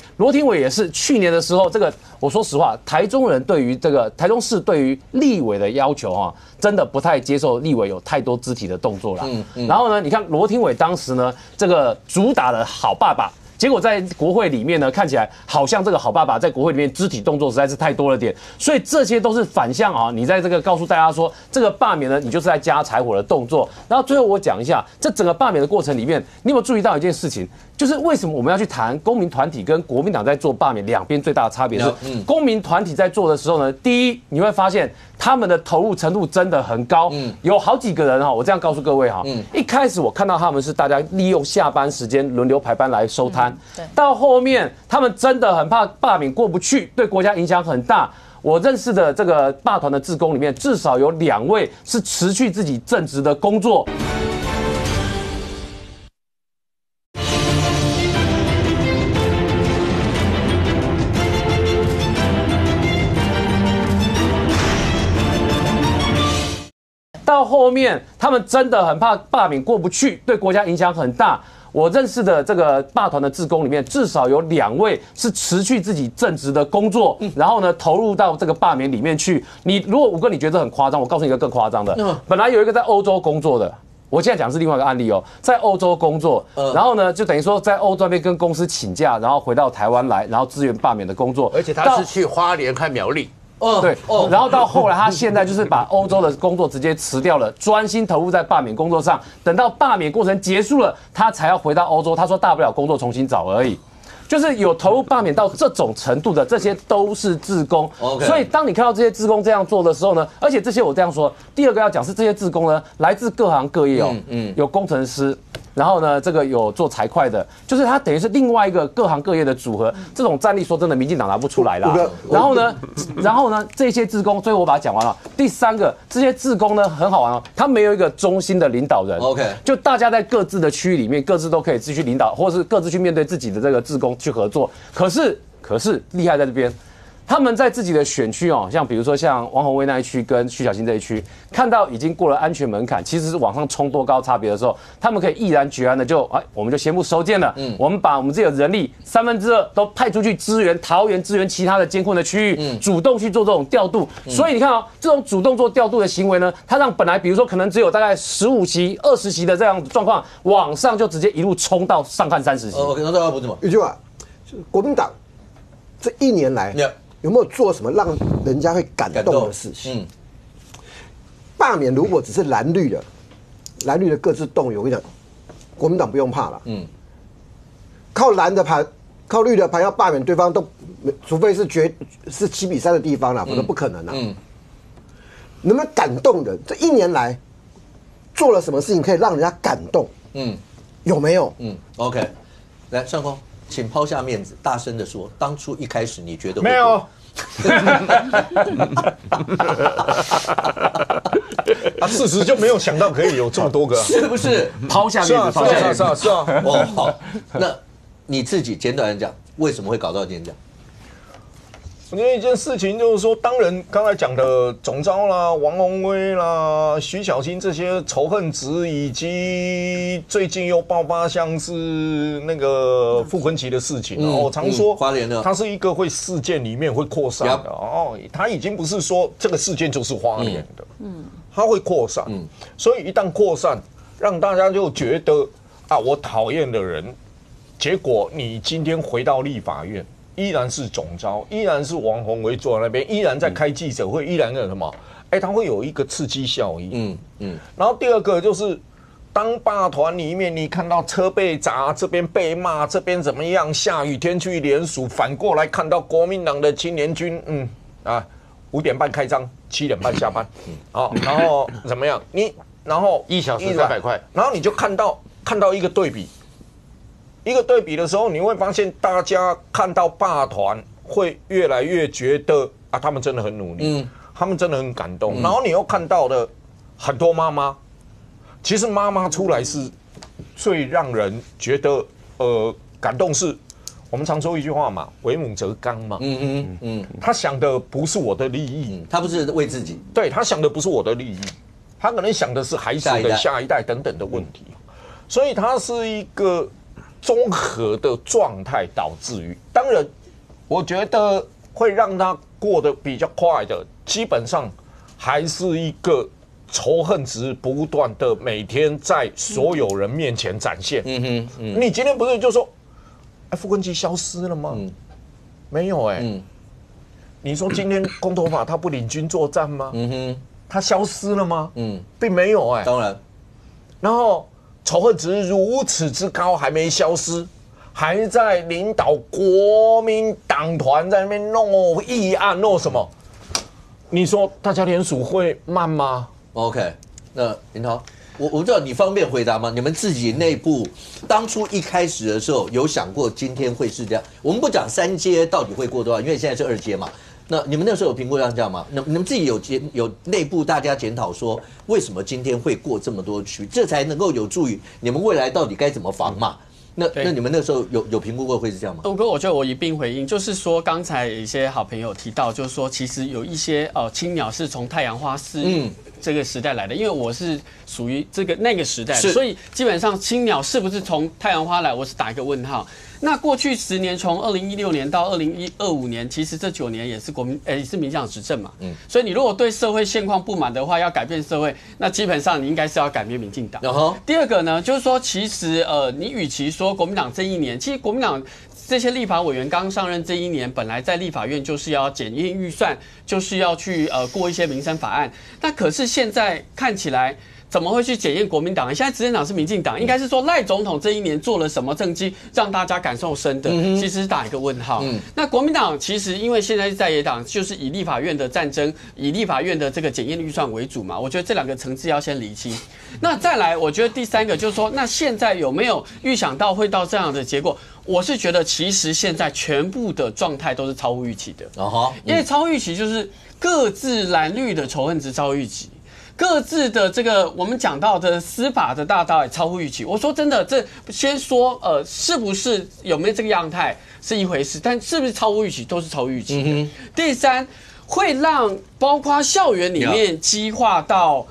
也是去年的时候，这个我说实话，台中人对于这个台中市对于立委的要求啊，真的不太接受立委有太多肢体的动作啦。然后呢，你看罗廷伟当时呢，这个主打的好爸爸。结果在国会里面呢，看起来好像这个好爸爸在国会里面肢体动作实在是太多了点，所以这些都是反向啊。你在这个告诉大家说，这个罢免呢，你就是在加柴火的动作。然后最后我讲一下，这整个罢免的过程里面，你有没有注意到一件事情？就是为什么我们要去谈公民团体跟国民党在做罢免两边最大的差别是，公民团体在做的时候呢，第一你会发现他们的投入程度真的很高，有好几个人哈，我这样告诉各位哈，一开始我看到他们是大家利用下班时间轮流排班来收摊，到后面他们真的很怕罢免过不去，对国家影响很大。我认识的这个罢团的志工里面，至少有2位是辞去自己正职的工作。到后面，他们真的很怕罢免过不去，对国家影响很大。我认识的这个罢团的志工里面，至少有2位是辞去自己正职的工作，然后呢投入到这个罢免里面去。你如果5个你觉得很夸张，我告诉你一个更夸张的，本来有一个在欧洲工作的，我现在讲的是另外一个案例哦，在欧洲工作，然后呢，就等于说在欧洲那边跟公司请假，然后回到台湾来，然后支援罢免的工作，而且他是去花莲看苗栗。对，然后到后来，他现在就是把欧洲的工作直接辞掉了，专心投入在罢免工作上。等到罢免过程结束了，他才要回到欧洲。他说大不了工作重新找而已。就是有投入罢免到这种程度的，这些都是志工。所以当你看到这些志工这样做的时候呢，而且这些我这样说，第二个要讲是这些志工呢，来自各行各业哦，有工程师。然后呢，这个有做财会的，就是它等于是另外一个各行各业的组合。这种战力说真的，民进党拿不出来啦。然后呢，这些志工，所以我把它讲完了。第三个，这些志工呢很好玩哦，他没有一个中心的领导人。就大家在各自的区域里面，各自都可以继续领导，或者是各自去面对自己的这个志工去合作。可是厉害在这边。他们在自己的选区哦，像比如说像王宏威那一区跟徐小新这一区，看到已经过了安全门槛，其实是往上冲多高差别的时候，他们可以毅然决然的我们就先不收件了，我们把我们自己的人力2/3都派出去支援桃园、支援其他的艰困的区域，主动去做这种调度。所以你看哦，这种主动做调度的行为呢，它让本来比如说可能只有大概15席、20席的这样的状况，往上就直接一路冲到上看30席。那这要补什么？一句话，国民党这1年来。有没有做什么让人家会感动的事情？罢免如果只是蓝绿的各自动员，我跟你讲，国民党不用怕了。靠蓝的盘，靠绿的盘要罢免对方都，除非是7比3的地方啦，否则不可能啦。能不能感动的？这1年来做了什么事情可以让人家感动？有没有？OK， 来上空。请抛下面子，大声的说，当初一开始你觉得没有？事实就没有想到可以有这么多个，是不是？抛下面子，是啊。好，那你自己简短的讲，为什么会搞到今天这样？我觉得一件事情就是说，当然刚才讲的总召啦、王宏威啦、徐小新这些仇恨值，以及最近又爆发像是那个傅昆萁的事情，我常说花莲的，它是一个会事件里面会扩散的它已经不是说这个事件就是花莲的，它会扩散，所以一旦扩散，让大家就觉得我讨厌的人，结果你今天回到立法院。依然是总召，依然是王宏威坐在那边，依然在开记者会，依然有什么？它会有一个刺激效应。然后第二个就是，当罢团里面你看到车被砸，这边被骂，这边怎么样？下雨天去联署，反过来看到国民党的青年军，5点半开张，7点半下班，然后怎么样？然后1小时300块，然后你就看到一个对比。一个对比的时候，你会发现大家看到罢团会越来越觉得他们真的很努力，他们真的很感动。然后你又看到的很多妈妈，其实妈妈出来是最让人觉得感动，是我们常说一句话嘛，为母则刚嘛。他想的不是我的利益，他不是为自己，对他想的不是我的利益，他可能想的是孩子的下一代等等的问题，所以他是一个。综合的状态导致于，当然，我觉得会让他过得比较快的，基本上还是一个仇恨值不断的每天在所有人面前展现。你今天不是就说，傅昆萁消失了吗？没有你说今天公投法他不领军作战吗？他消失了吗？并没有当然，然后。仇恨值如此之高，还没消失，还在领导国民党团在那边弄议案，弄什么？你说大家联署会慢吗 ？OK， 那林涛，我不知道你方便回答吗？你们自己内部当初一开始的时候有想过今天会是这样？我们不讲3阶到底会过多少，因为现在是2阶嘛。那你们那时候有评估这样吗？你们自己有内部大家检讨说，为什么今天会过这么多区，这才能够有助于你们未来到底该怎么防嘛？那你们那时候有评估过会是这样吗？五哥，我觉得我一并回应，就是说刚才有一些好朋友提到，就是说其实有一些青鸟是从太阳花4这个时代来的，因为我是属于那个时代的，所以基本上青鸟是不是从太阳花来，我是打一个问号。那过去10年，从2016年到2025年，其实这9年也是民进党执政嘛。所以你如果对社会现况不满的话，要改变社会，那基本上你应该是要改变民进党。第二个呢，就是说，其实你与其说国民党这一年，其实国民党这些立法委员刚上任这一年，本来在立法院就是要检验预算，就是要去过一些民生法案。那可是现在看起来，怎么会去检验国民党？现在执政党是民进党，应该是说赖总统这一年做了什么政绩，让大家感受深的，其实是打一个问号。那国民党其实因为现在是在野党，就是以立法院的战争，以立法院的这个检验预算为主嘛。我觉得这2个层次要先厘清。那再来，我觉得第3个就是说，那现在有没有预想到会到这样的结果？我是觉得其实现在全部的状态都是超乎预期的。因为超乎预期就是各自蓝绿的仇恨值超乎预期。各自的这个我们讲到的司法的大刀也超乎预期。我说真的，这先说是不是有没有这个样态是一回事，但是不是超乎预期都是超乎预期的。第3，会让包括校园里面激化到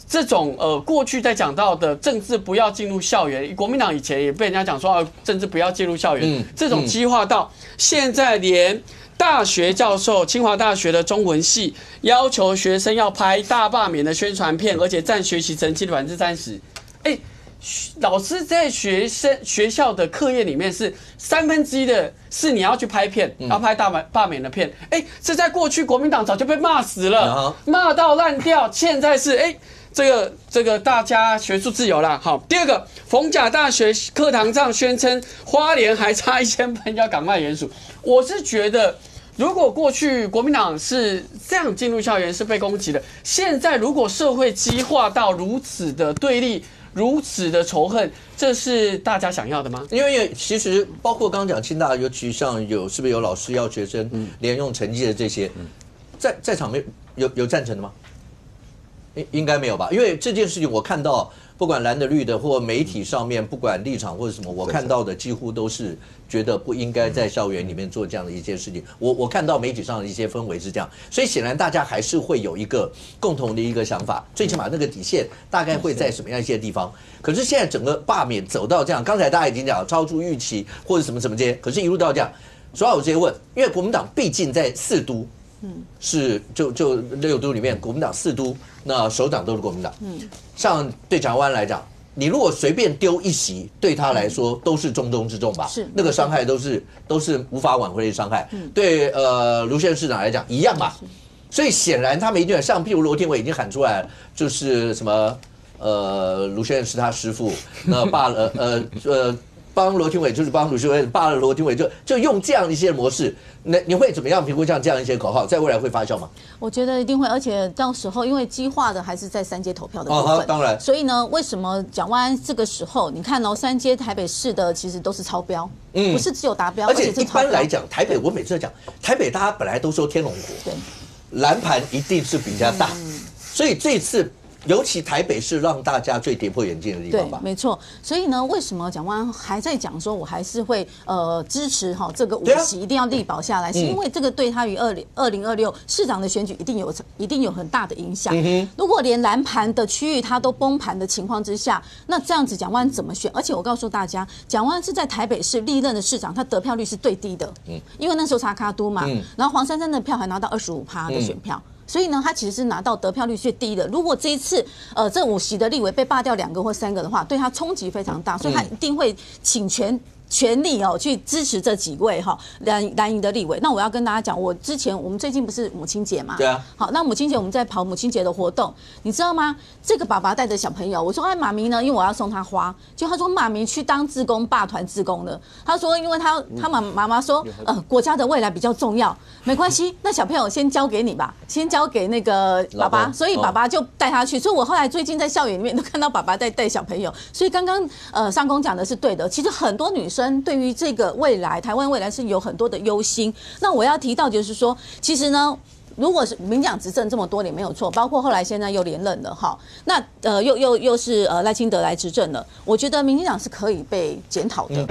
这种过去在讲到的政治不要进入校园，国民党以前也被人家讲说政治不要进入校园，这种激化到现在连大学教授，清华大学的中文系要求学生要拍大罢免的宣传片，而且占学习成绩的30%。老师在学校的课业里面是1/3的是你要去拍片，要拍大罢免的片。这在过去国民党早就被骂死了，骂到烂掉。现在是这个大家学术自由啦。好，第2个，逢甲大学课堂上宣称花莲还差1000分要赶快联署。我是觉得，如果过去国民党是这样进入校园是被攻击的，现在如果社会激化到如此的对立，如此的仇恨，这是大家想要的吗？因为其实包括刚刚讲清大，尤其像是不是有老师要学生连用成绩的这些，在场有赞成的吗？应该没有吧？因为这件事情我看到，不管蓝的绿的或媒体上面，不管立场或者什么，我看到的几乎都是觉得不应该在校园里面做这样的一件事情。我看到媒体上的一些氛围是这样，所以显然大家还是会有一个共同的一个想法，最起码那个底线大概会在什么样一些地方。可是现在整个罢免走到这样，刚才大家已经讲超出预期或者什么这些，可是一路到这样，所以我直接问，因为国民党毕竟在4都。是就6都里面，国民党4都，那首长都是国民党。像对蒋万安来讲，你如果随便丢一席，对他来说都是重中之重吧？是那个伤害都是无法挽回的伤害。对卢秀燕市长来讲一样嘛。所以显然他们一定像譬如罗廷伟已经喊出来，就是什么卢秀燕是他师父，那罢了帮罗廷伟就是帮卢秀燕，罢了罗廷伟就用这样一些模式。那你会怎么样评估像这样一些口号，在未来会发酵吗？我觉得一定会，而且到时候因为激化的还是在3阶投票的部分，当然。所以呢，为什么蒋万安这个时候，你看3阶台北市的其实都是超标，不是只有达标，而且一般来讲，台北我每次讲，台北大家本来都说天龙国，对，蓝盘一定是比人家大，所以这次。尤其台北是让大家最跌破眼镜的地方吧？对，没错。所以呢，为什么蒋万安还在讲说，我还是会支持这个5席一定要力保下来，是因为这个对他于2026市长的选举一定有很大的影响。如果连蓝盘的区域他都崩盘的情况之下，那这样子蒋万安怎么选？而且我告诉大家，蒋万安是在台北市历任的市长，他得票率是最低的，因为那时候查卡都嘛，然后黄珊珊的票还拿到25%的选票。所以呢，他其实是拿到得票率最低的。如果这一次，这5席的立委被罢掉2个或3个的话，对他冲击非常大，所以他一定会请全力去支持这几位蓝营的立委。那我要跟大家讲，我们最近不是母亲节嘛？对啊。好，那母亲节我们在跑母亲节的活动，你知道吗？这个爸爸带着小朋友，我说妈咪呢，因为我要送他花，就他说妈咪去当志工罢团志工了。他说，因为他妈妈说，国家的未来比较重要，没关系，那小朋友先交给你吧，先交给那个爸爸，所以爸爸就带他去。所以我后来最近在校园里面都看到爸爸在带小朋友。所以刚刚上公讲的是对的，其实很多女生对于这个未来，台湾未来是有很多的忧心。那我要提到就是说，其实呢，如果是民进党执政这么多年没有错，包括后来现在又连任了哈，那又是赖清德来执政了，我觉得民进党是可以被检讨的。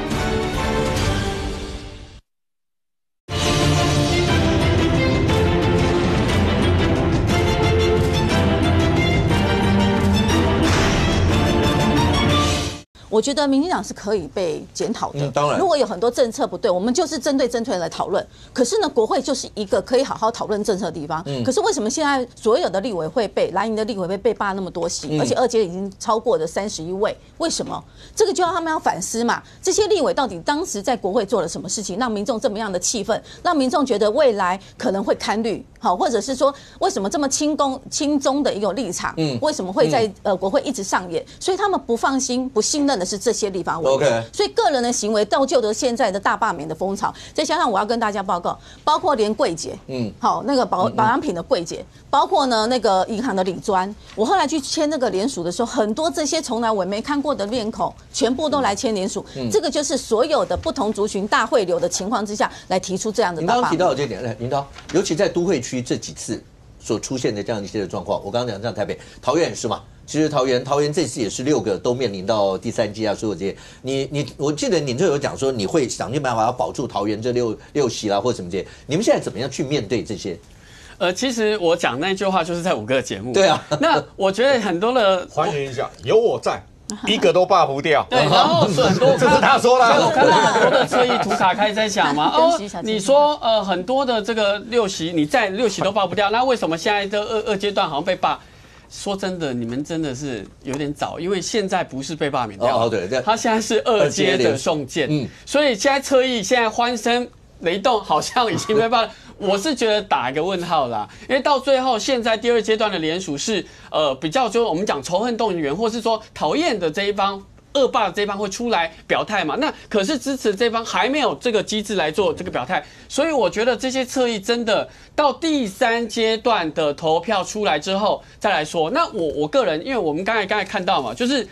我觉得民进党是可以被检讨的。当然，如果有很多政策不对，我们就是针对来讨论。可是呢，国会就是一个可以好好讨论政策的地方。可是为什么现在所有的立委会被蓝营的立委会被罢那么多席，而且2阶已经超过了31位？为什么？这个就要他们要反思嘛。这些立委到底当时在国会做了什么事情，让民众这么样的气愤，让民众觉得未来可能会堪绿，好，或者是说为什么这么亲中的一个立场，为什么会在国会一直上演？所以他们不放心、不信任的是这些立法委员。所以个人的行为造就了现在的大罢免的风潮。再加上我要跟大家报告，包括连柜姐，好，那个保养品的柜姐，包括呢那个银行的理专，我后来去签那个联署的时候，很多这些从来我没看过的面孔，全部都来签联署。这个就是所有的不同族群大汇流的情况之下来提出这样的大罢免。您刚刚提到的这点，林涛，尤其在都会区这几次所出现的这样一些的状况，我刚刚讲像台北、桃园也是嘛。其实桃园这次也是6个都面临到第3阶啊，所有这些，我记得你就有讲说你会想尽办法要保住桃园这六席啦，或什么这些，你们现在怎么样去面对这些？其实我讲那句话就是在5个的节目。对啊，那我觉得很多的还原一下，有我在。一个都罢不掉，对，然后很多这是他说的。我看到很多的侧翼图卡开始在想嘛，你说很多的这个6席，你在6席都罢不掉，那为什么现在这二阶段好像被罢？说真的，你们真的是有点早，因为现在不是被罢免掉，对，他现在是2阶的送件，所以现在侧翼现在欢声雷动，好像已经被罢了。我是觉得打一个问号啦，因为到最后，现在第2阶段的联署是比较就我们讲仇恨动员，或是说讨厌的这一方。恶霸的这一方会出来表态嘛？那可是支持这方还没有这个机制来做这个表态，所以我觉得这些侧翼真的到第3阶段的投票出来之后再来说。那我个人，因为我们刚才看到嘛，就是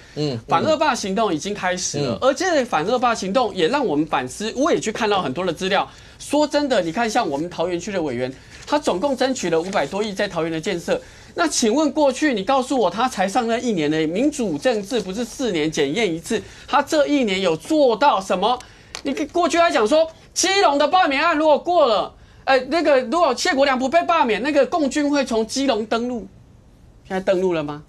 反恶霸行动已经开始了，而这个反恶霸行动也让我们反思。我也去看到很多的资料，说真的，你看像我们桃园区的委员，他总共争取了500多亿在桃园的建设。那请问过去你告诉我，他才上任1年的民主政治不是4年检验一次？他这1年有做到什么？你过去来讲说，基隆的罢免案如果过了，那个如果谢国良不被罢免，那个共军会从基隆登陆，现在登陆了吗？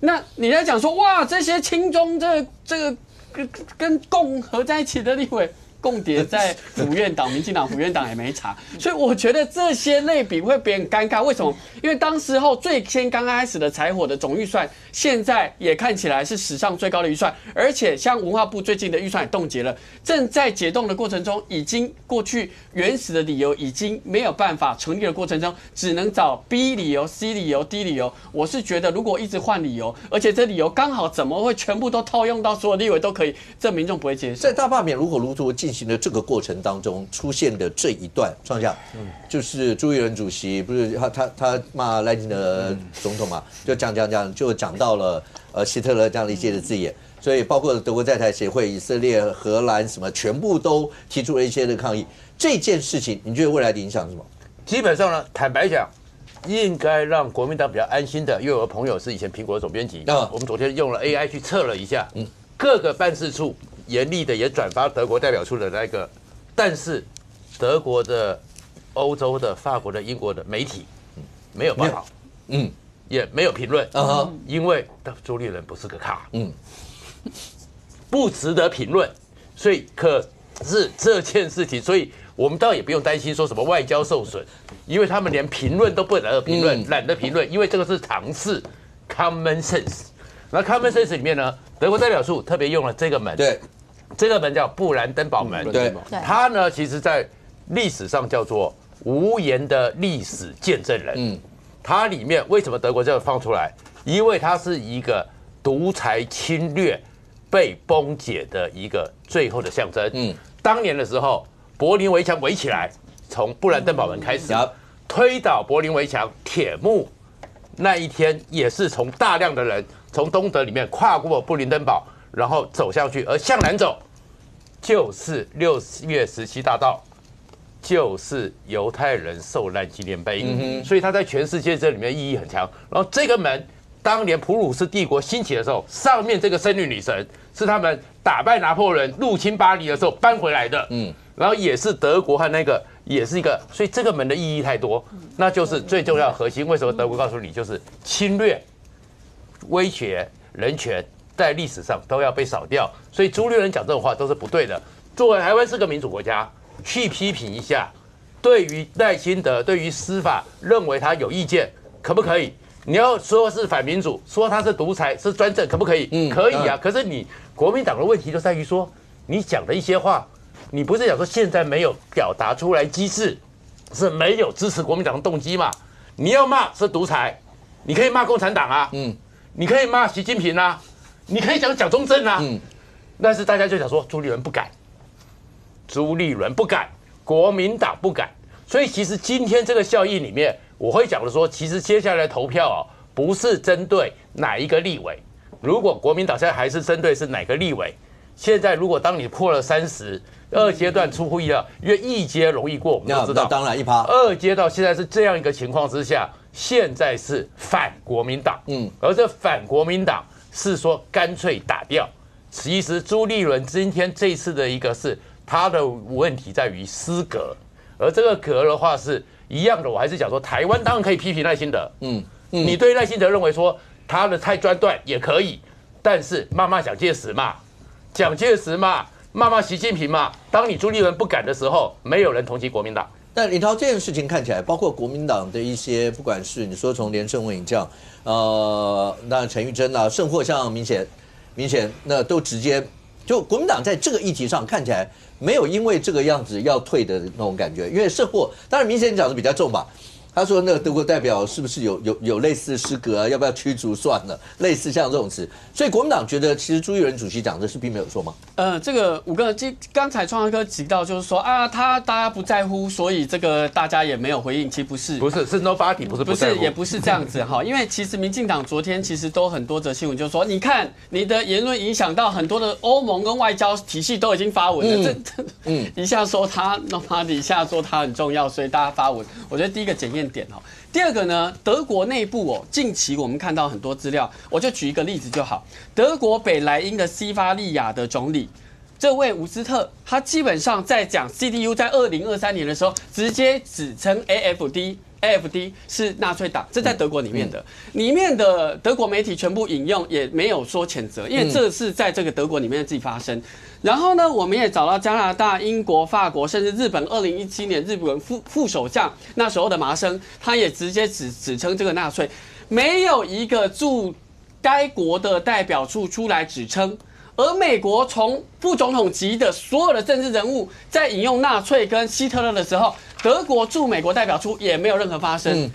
那你在讲说，哇，这些亲中这个跟共合在一起的立委。共谍在府院党，民进党府院党也没查，所以我觉得这些类比会别人尴尬。为什么？因为当时候最先刚开始的柴火的总预算，现在也看起来是史上最高的预算，而且像文化部最近的预算也冻结了，正在解冻的过程中，已经过去原始的理由已经没有办法成立的过程中，只能找 B 理由、C 理由、D 理由。我是觉得如果一直换理由，而且这理由刚好怎么会全部都套用到所有立委都可以，这民众不会接受。在大罢免如何进行的这个过程当中出现的这一段，创下，就是朱立伦主席不是他骂赖清德总统嘛，就讲到了希特勒这样的一些的字眼，所以包括德国在台协会、以色列、荷兰什么，全部都提出了一些的抗议。这件事情，你觉得未来的影响是什么？基本上呢，坦白讲，应该让国民党比较安心的，因为我的朋友是以前苹果的总编辑，我们昨天用了 AI 去测了一下，各个办事处。严厉的也转发德国代表处的那个，但是德国的、欧洲的、法国的、英国的媒体没有报道，也没有评论，因为朱立伦不是个咖，不值得评论，所以可是这件事情，所以我们倒也不用担心说什么外交受损，因为他们连评论都不能评论，懒得评论，因为这个是常识 （common sense）。那 common sense 里面呢，德国代表处特别用了这个门，对。这个门叫布兰登堡门，对，它呢，其实在历史上叫做无言的历史见证人。它里面为什么德国这样放出来？因为它是一个独裁侵略被崩解的一个最后的象征。当年的时候，柏林围墙围起来，从布兰登堡门开始，推倒柏林围墙铁幕那一天，也是从大量的人从东德里面跨过布林登堡。然后走下去，而向南走就是6月17大道，就是犹太人受难纪念碑，所以它在全世界这里面意义很强。然后这个门，当年普鲁士帝国兴起的时候，上面这个圣女女神是他们打败拿破仑入侵巴黎的时候搬回来的，然后也是德国和那个也是一个，所以这个门的意义太多，那就是最重要的核心。为什么德国告诉你就是侵略、威胁人权？在历史上都要被扫掉。所以朱立伦讲这种话都是不对的。作为台湾是个民主国家，去批评一下，对于赖清德，对于司法认为他有意见，可不可以？你要说是反民主，说他是独裁是专政，可不可以？可以啊。可是你国民党的问题就在于说，你讲的一些话，你不是讲说现在没有表达出来机制，是没有支持国民党的动机嘛？你要骂是独裁，你可以骂共产党啊，你可以骂习近平啊，你可以讲蒋中正啊，但是大家就想说朱立伦不敢，朱立伦不敢，国民党不敢，所以其实今天这个效应里面。我会讲的说，其实接下来的投票不是针对哪一个立委。如果国民党现在还是针对是哪个立委，现在如果当你破了30，二阶段出乎意料，因为一阶容易过，我们都知道。当然1%。二阶到现在是这样一个情况之下，现在是反国民党，而这反国民党是说干脆打掉。其实朱立伦今天这次的一个是他的问题在于失格，而这个格的话是。一样的，我还是讲说，台湾当然可以批评赖清德，你对赖清德认为说他的太专断也可以，但是骂骂蒋介石嘛，骂骂习近平嘛。当你朱立伦不敢的时候，没有人同情国民党。但林涛这件事情看起来，包括国民党的一些，不管是你说从连胜文这样，那陈玉珍啊，甚或像明显，那都直接就国民党在这个议题上看起来。没有因为这个样子要退的那种感觉，因为甚或当然明显讲的比较重吧。他说那个德国代表是不是有类似失格啊？要不要驱逐算了？类似像这种词，所以国民党觉得其实朱立伦主席讲的是并没有错吗？这个5个刚才创华哥提到就是说啊，大家不在乎，所以这个大家也没有回应。其实不是 nobody， 不是也不是这样子哈。因为其实民进党昨天其实都很多则新闻，就是说你看你的言论影响到很多的欧盟跟外交体系都已经发文了，一下说他 nobody， 一下说他很重要，所以大家发文。我觉得第一个检验点哈。第二个呢，德国内部近期我们看到很多资料，我就举一个例子就好。德国北莱茵的西法利亚的总理，这位伍斯特，他基本上在讲 CDU 在2023年的时候，直接指称 AFD 是纳粹党，这在德国里面的德国媒体全部引用，也没有说谴责，因为这是在这个德国里面自己发生。然后呢，我们也找到加拿大、英国、法国，甚至日本。2017年，日本副首相那时候的麻生，他也直接指称这个纳粹，没有一个驻该国的代表处出来指称。而美国从副总统级的所有的政治人物在引用纳粹跟希特勒的时候，德国驻美国代表处也没有任何发声。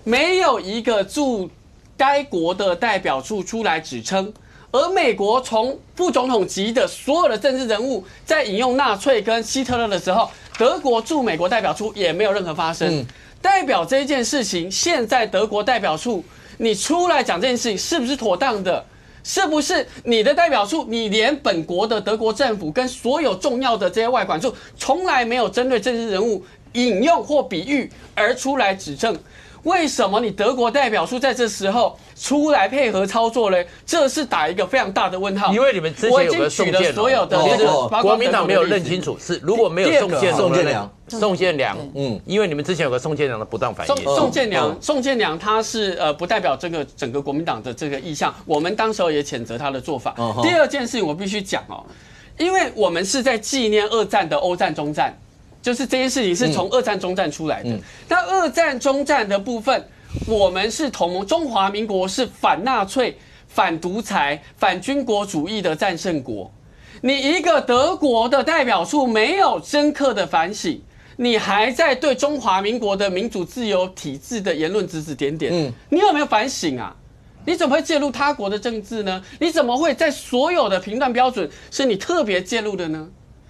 没有一个驻该国的代表处出来指称。而美国从副总统级的所有的政治人物在引用纳粹跟希特勒的时候，德国驻美国代表处也没有任何发声。代表这件事情，现在德国代表处你出来讲这件事情是不是妥当的？是不是你的代表处，你连本国的德国政府跟所有重要的这些外管处，从来没有针对政治人物引用或比喻而出来指证？为什么你德国代表处在这时候出来配合操作呢？这是打一个非常大的问号。因为你们之前有个宋建所有的国民党没有认清楚，是如果没有宋建良，因为你们之前有个宋建良的不当反应。宋建良他是不代表这个整个国民党的这个意向，我们当时候也谴责他的做法。第二件事情我必须讲因为我们是在纪念2战的欧战、中战。就是这件事情是从2战、中战出来的。那2战、中战的部分，我们是同盟，中华民国是反纳粹、反独裁、反军国主义的战胜国。你一个德国的代表处没有深刻的反省，你还在对中华民国的民主自由体制的言论指指点点。你有没有反省啊？你怎么会介入他国的政治呢？你怎么会在所有的评断标准是你特别介入的呢？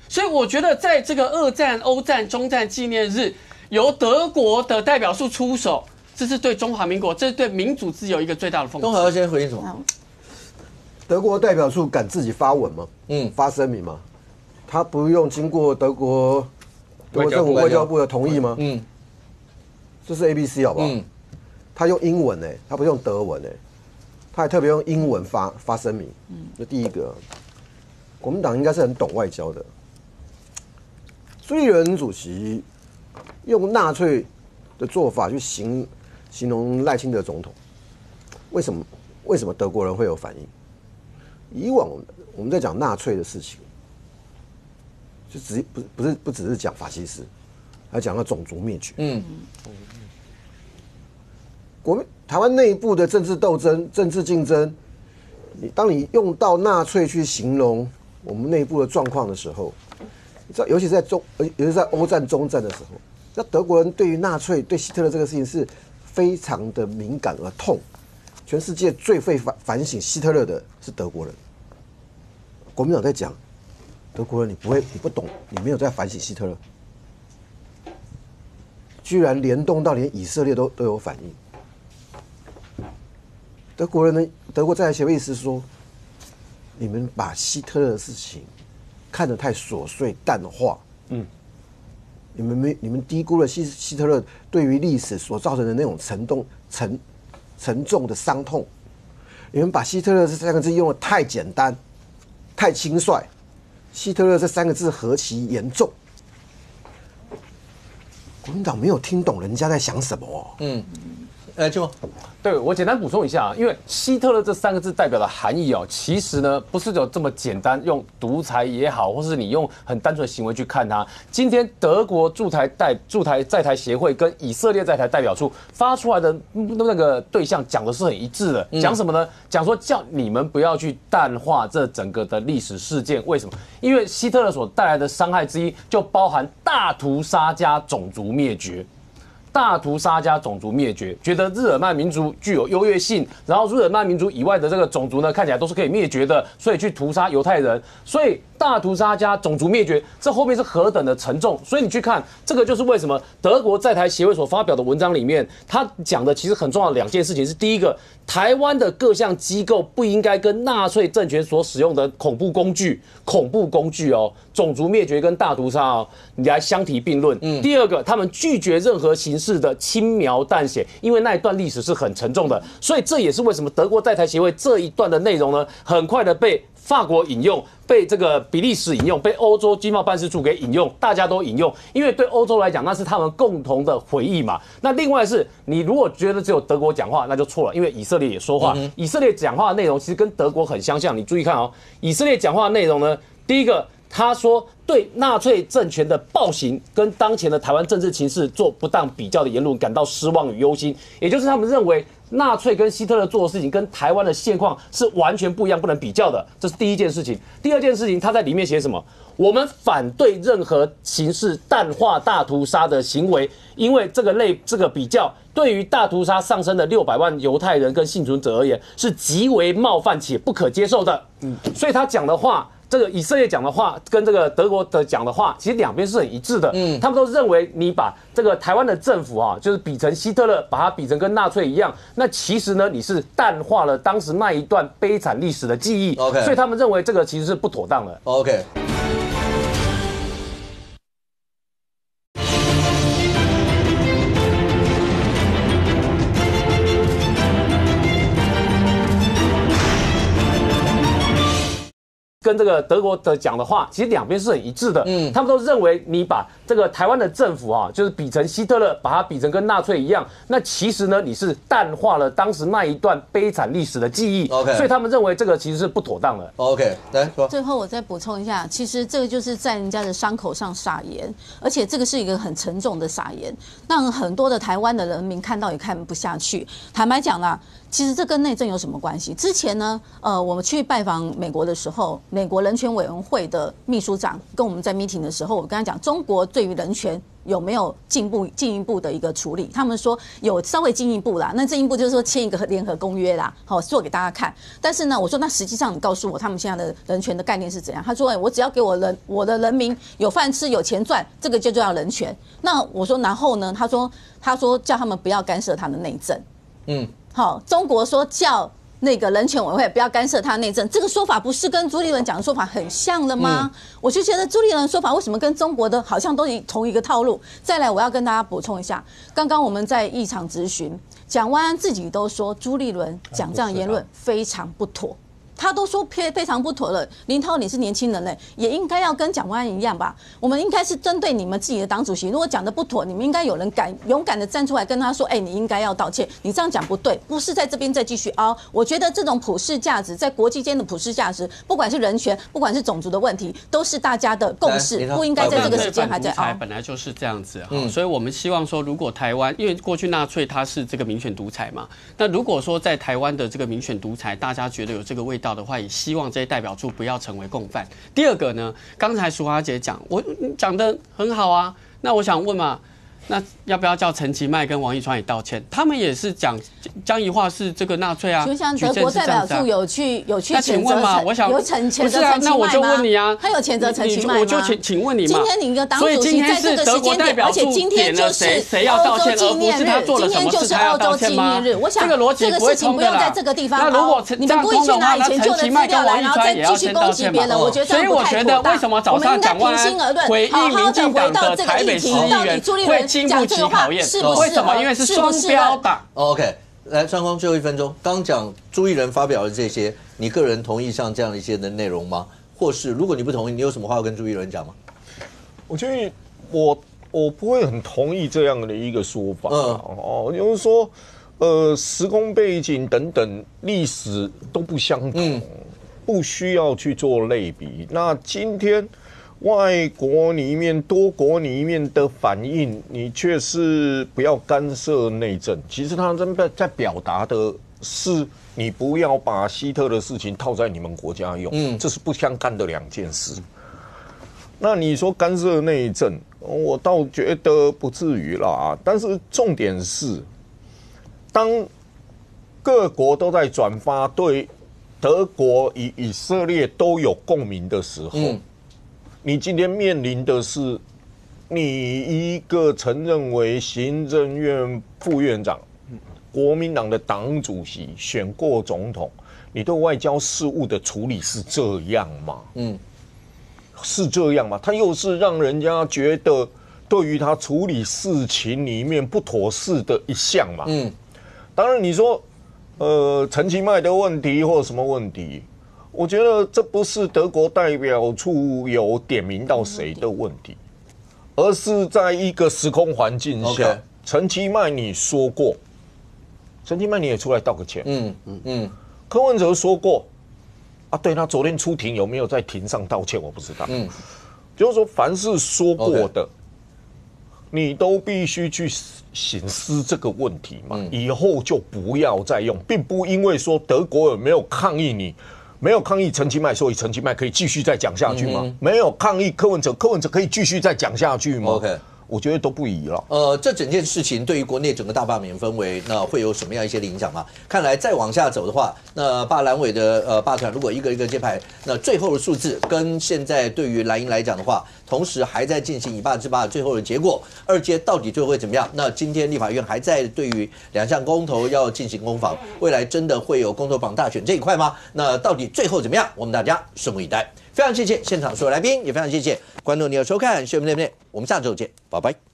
所以我觉得，在这个2战、欧战、中战纪念日，由德国的代表处出手，这是对中华民国，这是对民主自由一个最大的讽刺。东豪要先回应什么？德国代表处敢自己发文吗？发声明吗？他不用经过德国政府外交部的同意吗？这是 ABC 好不好？他用英文他不用德文他还特别用英文发声明。这第一个。国民党应该是很懂外交的。朱立伦主席用纳粹的做法去形容赖清德总统，为什么德国人会有反应？以往我们在讲纳粹的事情，就不只是讲法西斯，还讲到种族灭绝。台湾内部的政治斗争、政治竞争，当你用到纳粹去形容我们内部的状况的时候，你知道，尤其是在欧战、中战的时候，那德国人对于纳粹、对希特勒这个事情是非常的敏感而痛。全世界最会反省希特勒的是德国人。国民党在讲德国人，你不懂，你没有在反省希特勒，居然联动到连以色列都有反应。德国在台协会意思说，你们把希特勒的事情看得太琐碎淡化，你们低估了希特勒对于历史所造成的那种沉重的伤痛，你们把希特勒这3个字用得太简单、太轻率，希特勒这3个字何其严重，国民党没有听懂人家在想什么就对，我简单补充一下，因为希特勒这3个字代表的含义其实呢不是有这么简单，用独裁也好，或是你用很单纯的行为去看它。今天德国驻台在台协会跟以色列在台代表处发出来的那个对象讲的是很一致的，讲什么呢？讲说叫你们不要去淡化这整个的历史事件。为什么？因为希特勒所带来的伤害之一就包含大屠杀加种族灭绝。大屠杀加种族灭绝，觉得日耳曼民族具有优越性，然后日耳曼民族以外的这个种族呢，看起来都是可以灭绝的，所以去屠杀犹太人。所以大屠杀加种族灭绝，这后面是何等的沉重。所以你去看，这个就是为什么德国在台协会所发表的文章里面，他讲的其实很重要的2件事情是：第一个，台湾的各项机构不应该跟纳粹政权所使用的恐怖工具种族灭绝跟大屠杀你来相提并论。第二个，他们拒绝任何形式的轻描淡写，因为那一段历史是很沉重的。所以这也是为什么德国在台协会这一段的内容呢，很快的被法国引用，被这个比利时引用，被欧洲经贸办事处给引用，大家都引用，因为对欧洲来讲，那是他们共同的回忆嘛。那另外是你如果觉得只有德国讲话，那就错了，因为以色列也说话，以色列讲话的内容其实跟德国很相像。你注意看以色列讲话的内容呢，第一个，他说对纳粹政权的暴行跟当前的台湾政治情势做不当比较的言论感到失望与忧心，也就是他们认为纳粹跟希特勒做的事情跟台湾的现况是完全不一样，不能比较的。这是第一件事情。第二件事情，他在里面写什么？我们反对任何形式淡化大屠杀的行为，因为这个比较对于大屠杀上升的600万犹太人跟幸存者而言是极为冒犯且不可接受的。所以他讲的话，这个以色列讲的话跟这个德国的讲的话，其实2边是很一致的。他们都认为你把这个台湾的政府就是比成希特勒，把它比成跟纳粹一样，那其实呢，你是淡化了当时那一段悲惨历史的记忆。所以他们认为这个其实是不妥当的。OK。跟这个德国的讲的话，其实2边是很一致的。他们都认为你把这个台湾的政府就是比成希特勒，把它比成跟纳粹一样，那其实呢，你是淡化了当时那一段悲惨历史的记忆。所以他们认为这个其实是不妥当的。OK， 来说。最后我再补充一下，其实这个就是在人家的伤口上撒盐，而且这个是一个很沉重的撒盐，让很多的台湾的人民看到也看不下去。坦白讲啦，其实这跟内政有什么关系？之前呢，我们去拜访美国的时候，美国人权委员会的秘书长跟我们在 meeting 的时候，我跟他讲，中国对于人权有没有进一步的一个处理？他们说有稍微进一步啦，那进一步就是说签一个联合公约啦，好做给大家看。但是呢，我说那实际上你告诉我他们现在的人权的概念是怎样？他说，我只要给我的人民有饭吃有钱赚，这个就叫人权。那我说然后呢？他说叫他们不要干涉他的内政。好，中国说叫那个人权委员会不要干涉他的内政，这个说法不是跟朱立伦讲的说法很像了吗？我就觉得朱立伦的说法为什么跟中国的好像都同一个套路？再来，我要跟大家补充一下，刚刚我们在议场质询，蒋万安自己都说朱立伦讲这样言论非常不妥。他都说非常不妥了。林涛，你是年轻人嘞，也应该要跟蒋万安一样吧？我们应该是针对你们自己的党主席，如果讲的不妥，你们应该有人勇敢的站出来跟他说，哎，你应该要道歉，你这样讲不对，不是在这边再继续凹。我觉得这种普世价值，在国际间的普世价值，不管是人权，不管是种族的问题，都是大家的共识，不应该在这个时间还在凹。本来就是这样子，所以我们希望说，如果台湾，因为过去纳粹它是这个民选独裁嘛，那如果说在台湾的这个民选独裁，大家觉得有这个味道的话，也希望这些代表处不要成为共犯。第二个呢，刚才淑华姐讲，我讲得很好啊，那我想问嘛。那要不要叫陈其迈跟王一川也道歉？他们也是讲江宜桦是这个纳粹啊。就像德国代表处有去那请问嘛，我想有谴责陈其迈吗？那我就问你啊，他有谴责陈其迈吗？我就请问你嘛。今天你的党主席在这个时间点，而且今天就是欧洲纪念日，今天就是欧洲纪念日。我想这个事情不用在这个地方凹。你们故意去拿以前旧的资料来，然后再继续攻击别人，我觉得这样不太妥当。我们应该平心而论，好好的回到这个议题，到底朱立伦讲这个话是不为什么？因为是双标党。OK， 来，双光最后1分钟，刚讲朱立伦发表的这些，你个人同意像这样的一些的内容吗？或是如果你不同意，你有什么话要跟朱立伦讲吗？我觉得我不会很同意这样的一个说法。就是说，时空背景等等历史都不相同，不需要去做类比。那今天。外国里面、多国里面的反应，你却是不要干涉内政。其实他在表达的是，你不要把希特的事情套在你们国家用，这是不相干的2件事。那你说干涉内政，我倒觉得不至于啦。但是重点是，当各国都在转发对德国与以色列都有共鸣的时候。你今天面临的是，你一个曾任为行政院副院长、国民党的党主席、选过总统，你对外交事务的处理是这样吗？是这样吗？他又是让人家觉得对于他处理事情里面不妥适的一项嘛。当然你说，陈其迈的问题或什么问题？我觉得这不是德国代表处有点名到谁的问题，而是在一个时空环境下，陈其迈你说过，陈其迈你也出来道个歉，柯文哲说过，啊，对他昨天出庭有没有在庭上道歉我不知道，就是说凡是说过的，你都必须去省思这个问题嘛，以后就不要再用，并不因为说德国有没有抗议你。没有抗议陈其迈，所以陈其迈可以继续再讲下去吗？没有抗议柯文哲，柯文哲可以继续再讲下去吗 ？OK， 我觉得都不宜了。这整件事情对于国内整个大罢免氛围，那会有什么样一些的影响吗？看来再往下走的话，那罢蓝委的罢团如果一个一个揭牌，那最后的数字跟现在对于蓝营来讲的话，同时还在进行以罢制罢最后的结果，2阶到底最后会怎么样？那今天立法院还在对于2项公投要进行攻防，未来真的会有公投榜大选这一块吗？那到底最后怎么样？我们大家拭目以待。非常谢谢现场所有来宾，也非常谢谢观众你的收看，谢谢我们那边，我们下周见，拜拜。